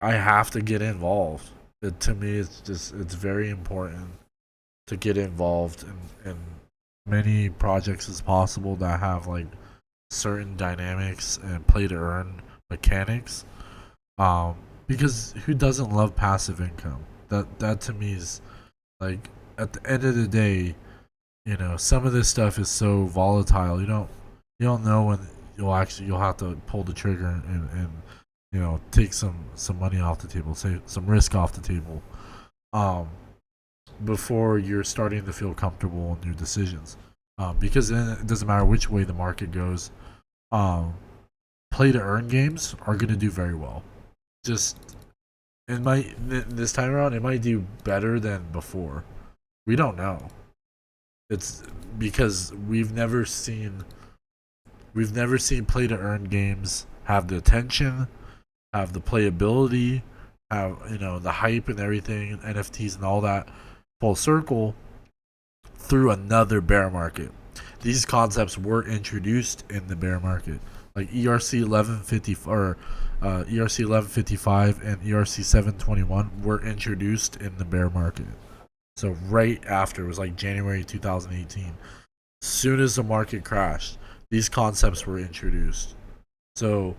I have to get involved. To me, it's very important to get involved in many projects as possible that have like certain dynamics and play to earn mechanics. Um, because who doesn't love passive income? That to me is like at the end of the day, some of this stuff is so volatile. You don't know when you'll have to pull the trigger and take some money off the table, say some risk off the table, um, before you're starting to feel comfortable in your decisions. Because then it doesn't matter which way the market goes. Um, Play to earn games are going to do very well. Just it might this time around it might do better than before. We don't know. It's because we've never seen play to earn games have the attention, have the playability, have the hype and everything, NFTs and all that full circle through another bear market. These concepts were introduced in the bear market, like ERC 1150 or ERC 1155 and ERC 721 were introduced in the bear market. So right after, it was like January 2018. Soon as the market crashed, these concepts were introduced. So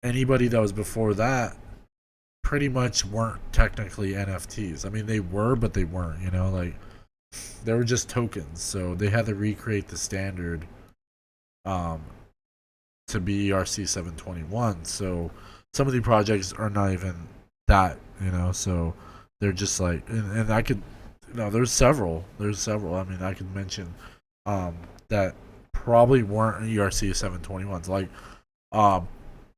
anybody that was before that pretty much weren't technically NFTs. I mean, they were, but they weren't. Like they were just tokens. So they had to recreate the standard um, to be ERC 721. So some of the projects are not even that. So they're just like, and I could, there's several. I mean, I could mention that probably weren't ERC 721s. Like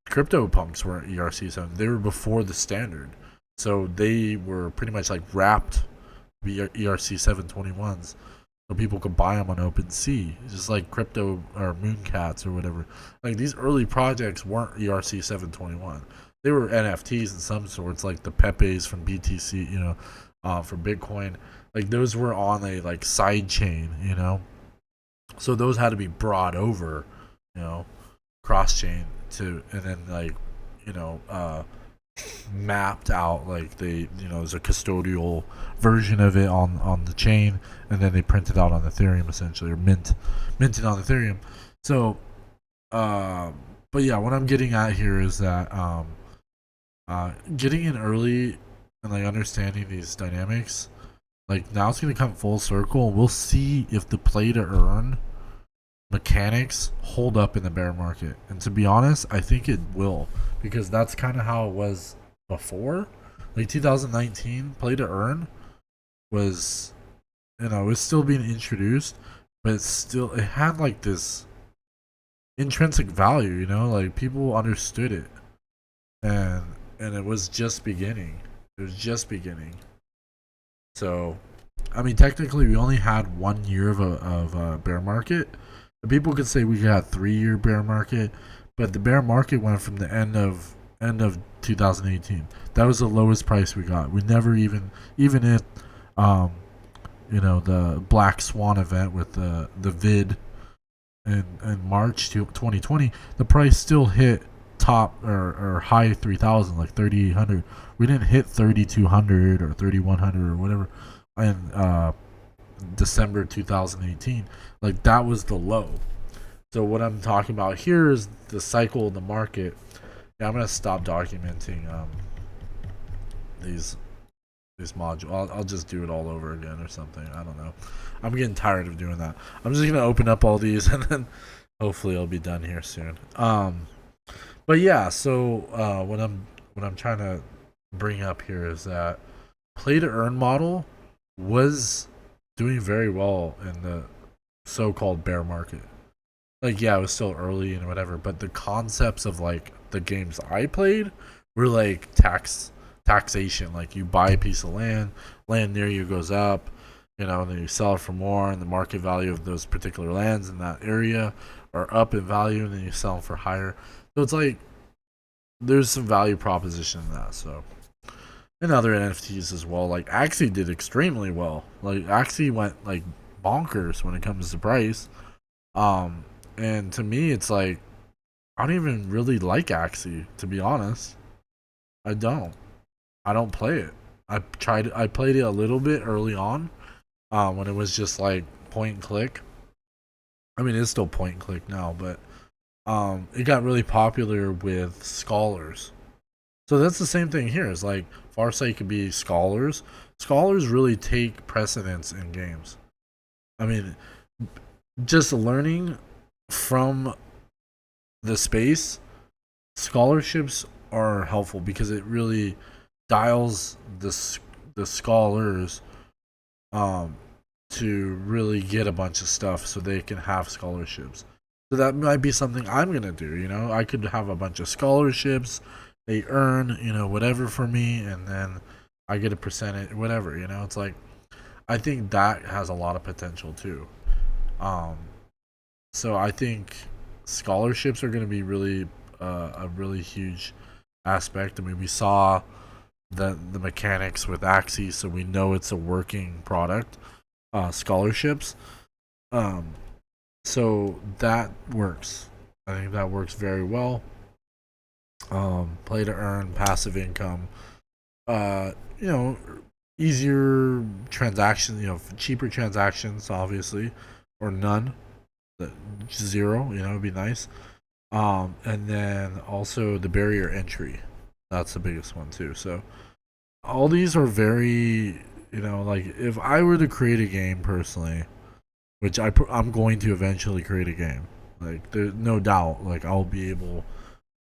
CryptoPunks weren't ERC 7. They were before the standard, so they were pretty much like wrapped ERC 721s, so people could buy them on OpenSea, just like Crypto or Mooncats or whatever. Like these early projects weren't ERC 721. They were NFTs in some sorts, like the Pepes from BTC, from Bitcoin. Like those were on a like side chain, so those had to be brought over, cross chain to, and then like, mapped out, like they, there's a custodial version of it on the chain, and then they print it out on Ethereum essentially, or minted on Ethereum. So, but yeah, what I'm getting at here is that Getting in early and like understanding these dynamics, like now it's gonna come full circle. We'll see if the play to earn mechanics hold up in the bear market. And to be honest, I think it will, because that's kind of how it was before. Like 2019, play to earn was, you know, it was still being introduced, but it had like this intrinsic value, you know, like people understood it, and it was just beginning. It was just beginning. So, I mean, technically, we only had 1 year of a bear market. People could say we got 3 year bear market, but the bear market went from the end of 2018. That was the lowest price we got. We never even if um the Black Swan event with the vid in March 2020, the price still hit top or high 3,000, like 3,800. We didn't hit 3,200 or 3,100 or whatever in December 2018. Like that was the low. So what I'm talking about here is the cycle in the market. Yeah, I'm gonna stop documenting these modules. I'll just do it all over again or something. I don't know. I'm getting tired of doing that. I'm just gonna open up all these and then hopefully I'll be done here soon. But yeah. So what I'm trying to bring up here is that play to earn model was doing very well in the so-called bear market. Like yeah, it was still early and whatever, but the concepts of like the games I played were like taxation. Like you buy a piece of land near you goes up, and then you sell it for more, and the market value of those particular lands in that area are up in value, and then you sell them for higher. So it's like there's some value proposition in that. So and other NFTs as well. Like Axie did extremely well. Like Axie went like bonkers when it comes to price. Um, and to me, it's like I don't even really like Axie, to be honest. I don't. I don't play it. I played it a little bit early on, when it was just like point and click. I mean, it's still point and click now, but it got really popular with scholars. So that's the same thing here. It's like Farsite could be scholars. Scholars really take precedence in games. I mean, just learning from the space, scholarships are helpful because it really dials the scholars um to really get a bunch of stuff so they can have scholarships. So that might be something I'm gonna do. I could have a bunch of scholarships. They earn, whatever for me, and then I get a percentage, whatever. It's like I think that has a lot of potential too. Um, so I think scholarships are going to be really a really huge aspect. I mean, we saw the mechanics with Axie, so we know it's a working product. Scholarships, um, so that works. I think that works very well. Play to earn, passive income. Uh, you know, easier transactions. Cheaper transactions, obviously, or none. Zero. Would be nice. And then also the barrier entry. That's the biggest one too. So all these are very, like if I were to create a game personally, which I'm going to eventually create a game. Like there's no doubt, like I'll be able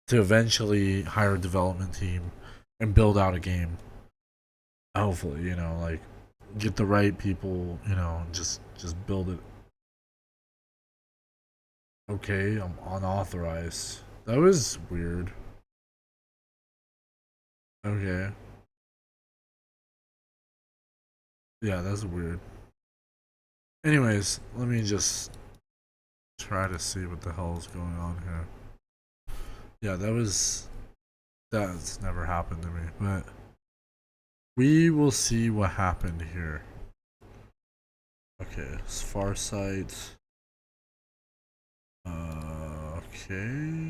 to eventually hire a development team and build out a game. Hopefully, like get the right people, just build it. Okay, I'm unauthorized. That was weird. Okay. Yeah, that's weird. Anyways, let me just try to see what the hell is going on here. Yeah, that's never happened to me, but we will see what happened here. Okay, it's Farsight. Okay.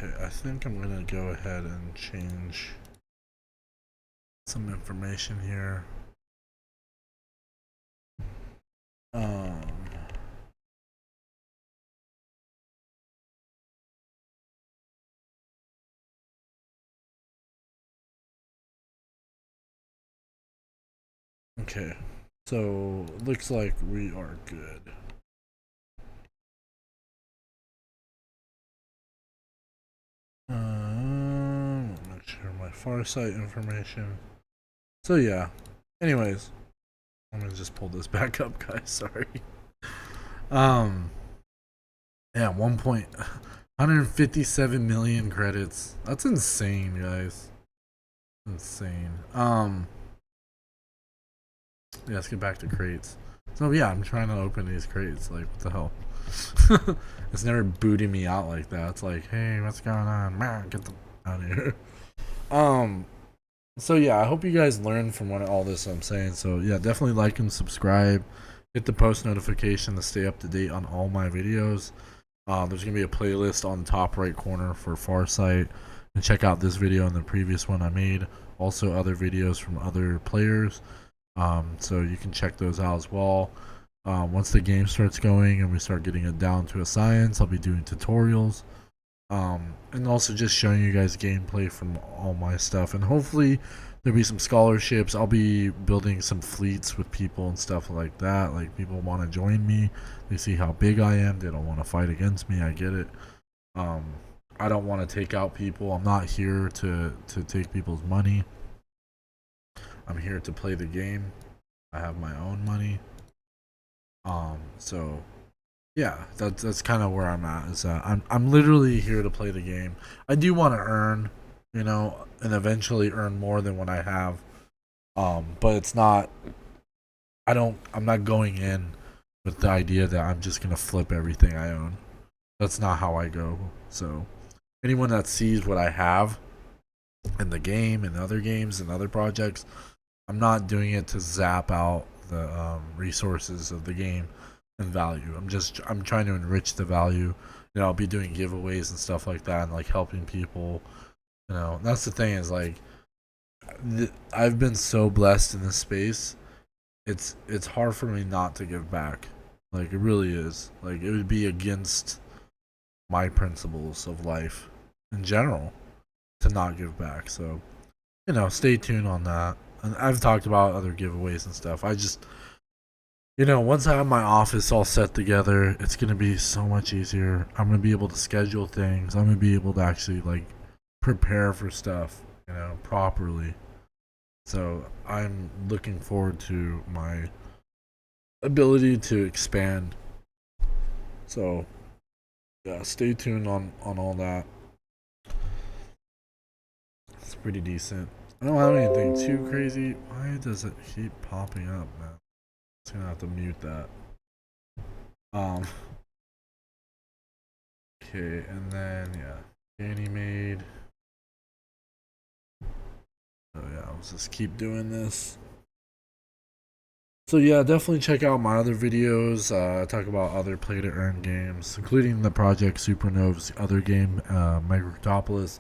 Okay, I think I'm gonna go ahead and change some information here. Um, okay, so looks like we are good. Make sure my Farsite information. So yeah. Anyways, I'm gonna just pull this back up, guys. Sorry. Um. Yeah, 157 million credits. That's insane, guys. Insane. Yeah, let's get back to crates. So yeah, I'm trying to open these crates. Like, what the hell? It's never booting me out like that. It's like, hey, what's going on? Man, get the out of here. Um. So yeah, I hope you guys learned from all this I'm saying. So yeah, definitely like and subscribe. Hit the post notification to stay up to date on all my videos. There's gonna be a playlist on the top right corner for Farsite, and check out this video and the previous one I made. Also, other videos from other players. So you can check those out as well. Once the game starts going and we start getting it down to a science, I'll be doing tutorials. And also just showing you guys gameplay from all my stuff, and hopefully there'll be some scholarships. I'll be building some fleets with people and stuff like that. Like, people want to join me, they see how big I am, they don't want to fight against me. I get it. I don't want to take out people. I'm not here to take people's money. I'm here to play the game. I have my own money. So yeah, that's kind of where I'm at. Is that I'm literally here to play the game. I do want to earn, and eventually earn more than what I have. But it's not. I'm not going in with the idea that I'm just gonna flip everything I own. That's not how I go. So anyone that sees what I have in the game and other games and other projects, I'm not doing it to zap out the resources of the game and value. I'm trying to enrich the value. I'll be doing giveaways and stuff like that, and like helping people. That's the thing, is like, I've been so blessed in this space. It's hard for me not to give back. Like, it really is. Like, it would be against my principles of life in general to not give back. So, stay tuned on that. And I've talked about other giveaways and stuff. I just, once I have my office all set together, it's going to be so much easier. I'm going to be able to schedule things. I'm going to be able to actually, like, prepare for stuff, properly. So I'm looking forward to my ability to expand. So yeah, stay tuned on all that. It's pretty decent. I don't have anything too crazy. Why does it keep popping up, man? Just gonna have to mute that. Okay, and then yeah, Danny made. So yeah, let's just keep doing this. So yeah, definitely check out my other videos. I talk about other play to earn games, including the Project Supernova's other game, Microtopolis.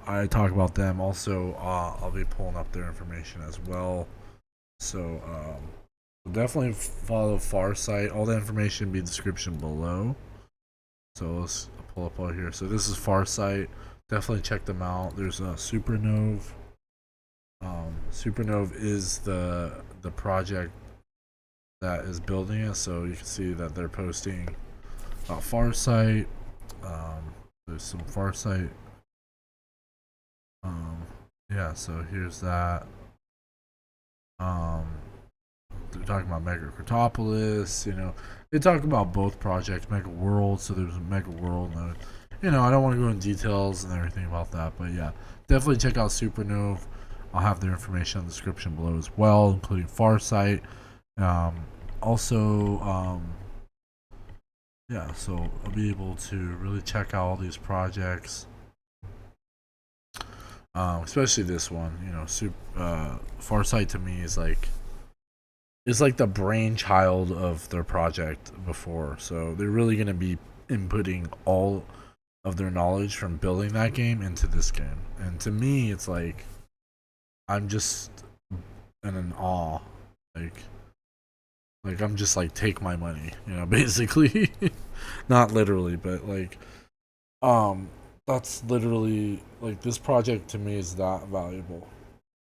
I talk about them. Also, I'll be pulling up their information as well. So definitely follow Farsite. All the information will be in the description below. So let's pull up all here. So this is Farsite. Definitely check them out. There's a Supernova. Supernova is the project that is building it. So you can see that they're posting about Farsite. There's some Farsite. Yeah. So here's that. They're talking about Mega Crotopolis. They talk about both projects, Mega World. So there's a Mega World. And, I don't want to go in details and everything about that, but yeah, definitely check out Supernova. I'll have their information in the description below as well, including Farsite. Also, yeah, so I'll be able to really check out all these projects, especially this one. Farsite to me is like the brainchild of their project before, so they're really gonna be inputting all of their knowledge from building that game into this game. And to me, it's like I'm just in awe. Like I'm just like, take my money, basically. Not literally, but like um that's literally like, this project to me is that valuable.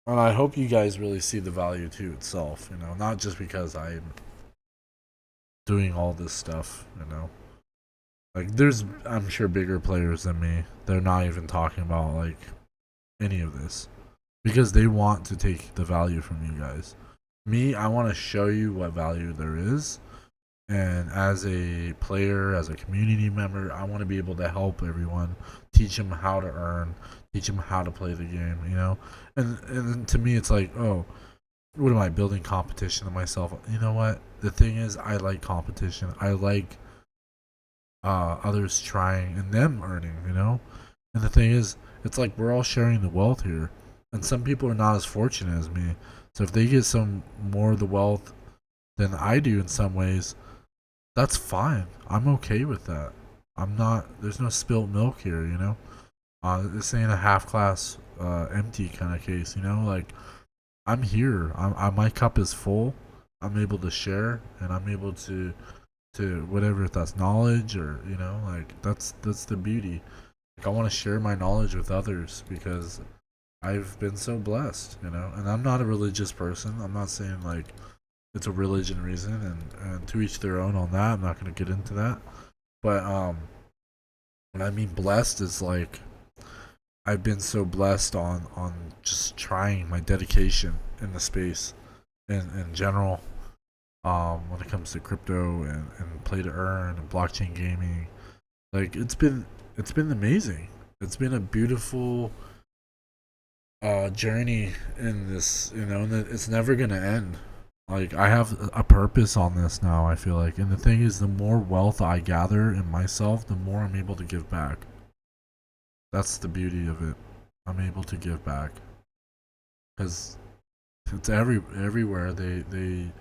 And I hope you guys really see the value to itself, not just because I'm doing all this stuff. Like, I'm sure bigger players than me. They're not even talking about like any of this because they want to take the value from you guys. Me, I want to show you what value there is. And as a player, as a community member, I want to be able to help everyone, teach them how to earn, teach them how to play the game. And to me, it's like, oh, what am I building competition to myself? You know what? The thing is, I like competition. I like others trying and them earning. And the thing is, it's like we're all sharing the wealth here, and some people are not as fortunate as me. So if they get some more of the wealth than I do in some ways, that's fine. I'm okay with that. I'm not. There's no spilt milk here. This ain't a half glass empty kind of case. Like, I'm here. My cup is full. I'm able to share, and I'm able to whatever, if that's knowledge or like, that's the beauty. Like, I want to share my knowledge with others because I've been so blessed. And I'm not a religious person. I'm not saying like it's a religion reason, and to each their own on that. I'm not going to get into that. But when I mean blessed, is like, I've been so blessed on just trying, my dedication in the space in general, when it comes to crypto and play to earn and blockchain gaming. Like, it's been amazing. It's been a beautiful journey in this, and it's never gonna end. Like, I have a purpose on this now, I feel like. And the thing is, the more wealth I gather in myself, the more I'm able to give back. That's the beauty of it. I'm able to give back because it's everywhere. They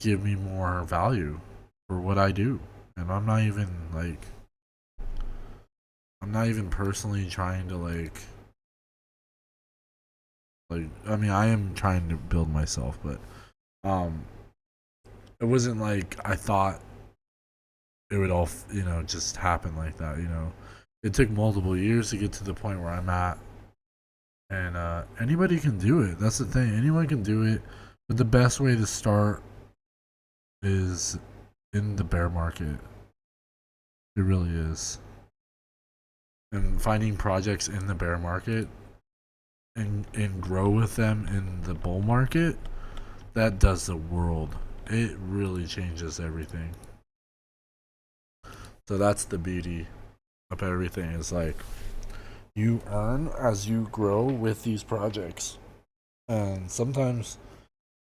give me more value for what I do, and I'm not even personally trying to like. I mean, I am trying to build myself, but um, it wasn't like I thought it would all just happen like that. It took multiple years to get to the point where I'm at, and anybody can do it. That's the thing. Anyone can do it, but the best way to start is in the bear market. It really is. And finding projects in the bear market and grow with them in the bull market, that does the world. It really changes everything. So that's the beauty of everything, is like, you earn as you grow with these projects. And sometimes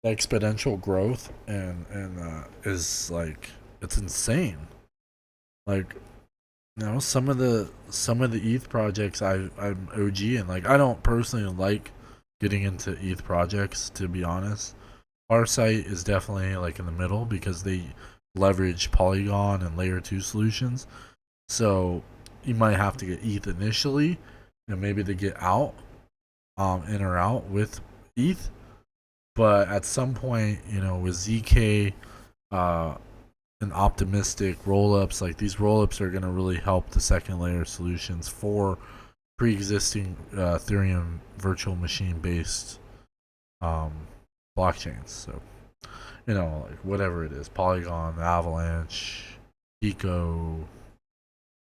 the exponential growth and is like, it's insane. Like, some of the ETH projects I'm OG in. Like, I don't personally like getting into ETH projects, to be honest. Farsite is definitely like in the middle because they leverage Polygon and layer 2 solutions. So you might have to get ETH initially, and maybe they get out in or out with ETH. But at some point, with ZK and optimistic rollups, like, these rollups are going to really help the second layer solutions for pre-existing Ethereum virtual machine based blockchains. So, like, whatever it is, Polygon, Avalanche, Eco,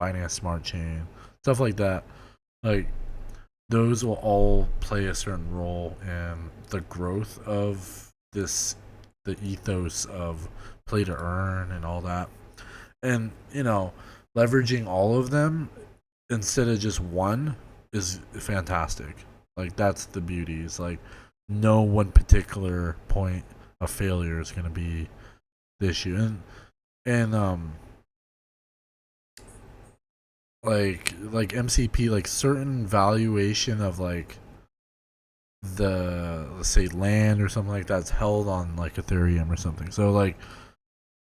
Binance Smart Chain, stuff like that. Like, those will all play a certain role in the growth of the ethos of play to earn and all that. And, leveraging all of them instead of just one is fantastic. Like, that's the beauty. It's like, no one particular point of failure is going to be the issue. And like MCP, like, certain valuation of like the, let's say, land or something like that's held on like Ethereum or something. So like,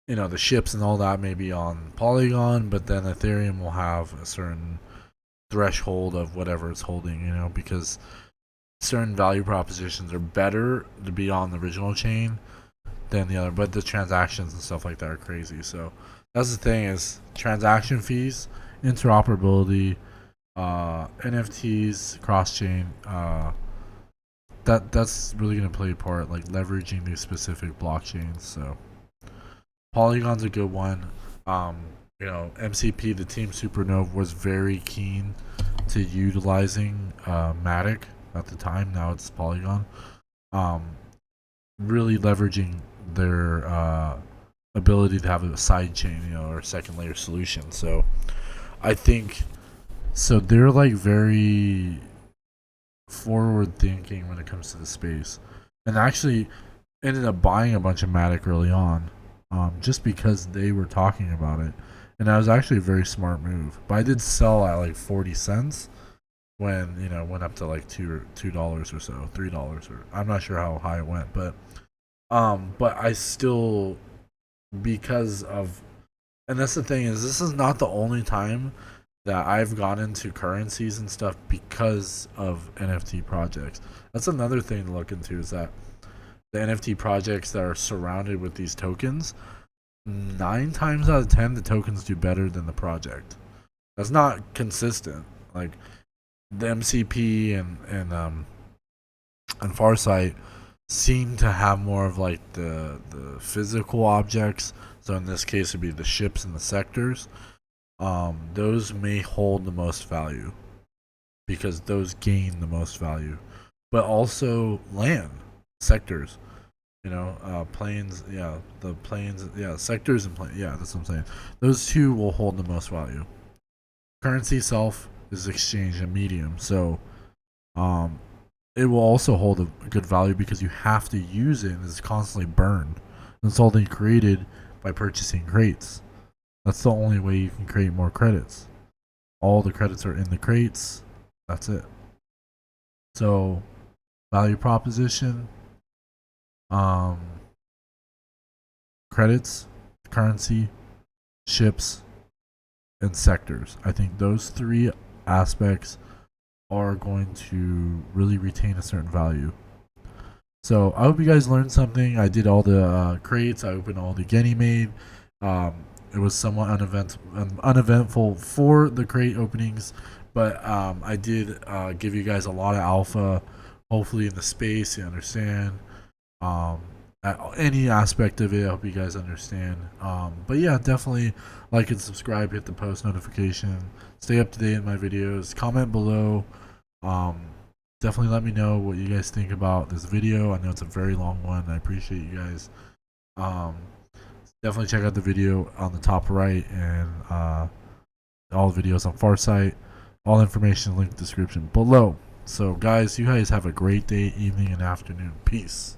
the ships and all that may be on Polygon, but then Ethereum will have a certain threshold of whatever it's holding, because certain value propositions are better to be on the original chain than the other, but the transactions and stuff like that are crazy. So that's the thing, is transaction fees, interoperability, NFTs, cross chain, that's really gonna play a part, like leveraging these specific blockchains. So Polygon's a good one. MCP, the team Supernova, was very keen to utilizing Matic at the time. Now it's Polygon. Really leveraging their ability to have a side chain, or second layer solution. So I think they're like very forward thinking when it comes to the space, and actually ended up buying a bunch of Matic early on, just because they were talking about it, and that was actually a very smart move. But I did sell at like 40 cents when went up to like $2 or so, $3, or I'm not sure how high it went, but I still, because of, and that's the thing, is this is not the only time that I've gone into currencies and stuff because of NFT projects. That's another thing to look into, is that the NFT projects that are surrounded with these tokens, 9 times out of 10 the tokens do better than the project. That's not consistent. Like the MCP and Farsite seem to have more of like the physical objects. So in this case, it'd be the ships and the sectors. Those may hold the most value because those gain the most value, but also land sectors. Planes, the planes, sectors and planes, that's what I'm saying. Those two will hold the most value. Currency itself is exchange and medium, so it will also hold a good value because you have to use it and it's constantly burned. And it's only created by purchasing crates. That's the only way you can create more credits. All the credits are in the crates. That's it. So, value proposition, credits, currency, ships, and sectors. I think those 3 aspects are going to really retain a certain value. So I hope you guys learned something. I did all the crates. I opened all the Ganymede. It was somewhat uneventful for the crate openings, but I did give you guys a lot of alpha. Hopefully in the space you understand any aspect of it. I hope you guys understand. But yeah, definitely like and subscribe, hit the post notification, stay up to date in my videos, comment below. Definitely let me know what you guys think about this video. I know it's a very long one. I appreciate you guys. Definitely check out the video on the top right, and all the videos on Farsite. All information linked in the description below. So guys, you guys have a great day, evening, and afternoon. Peace.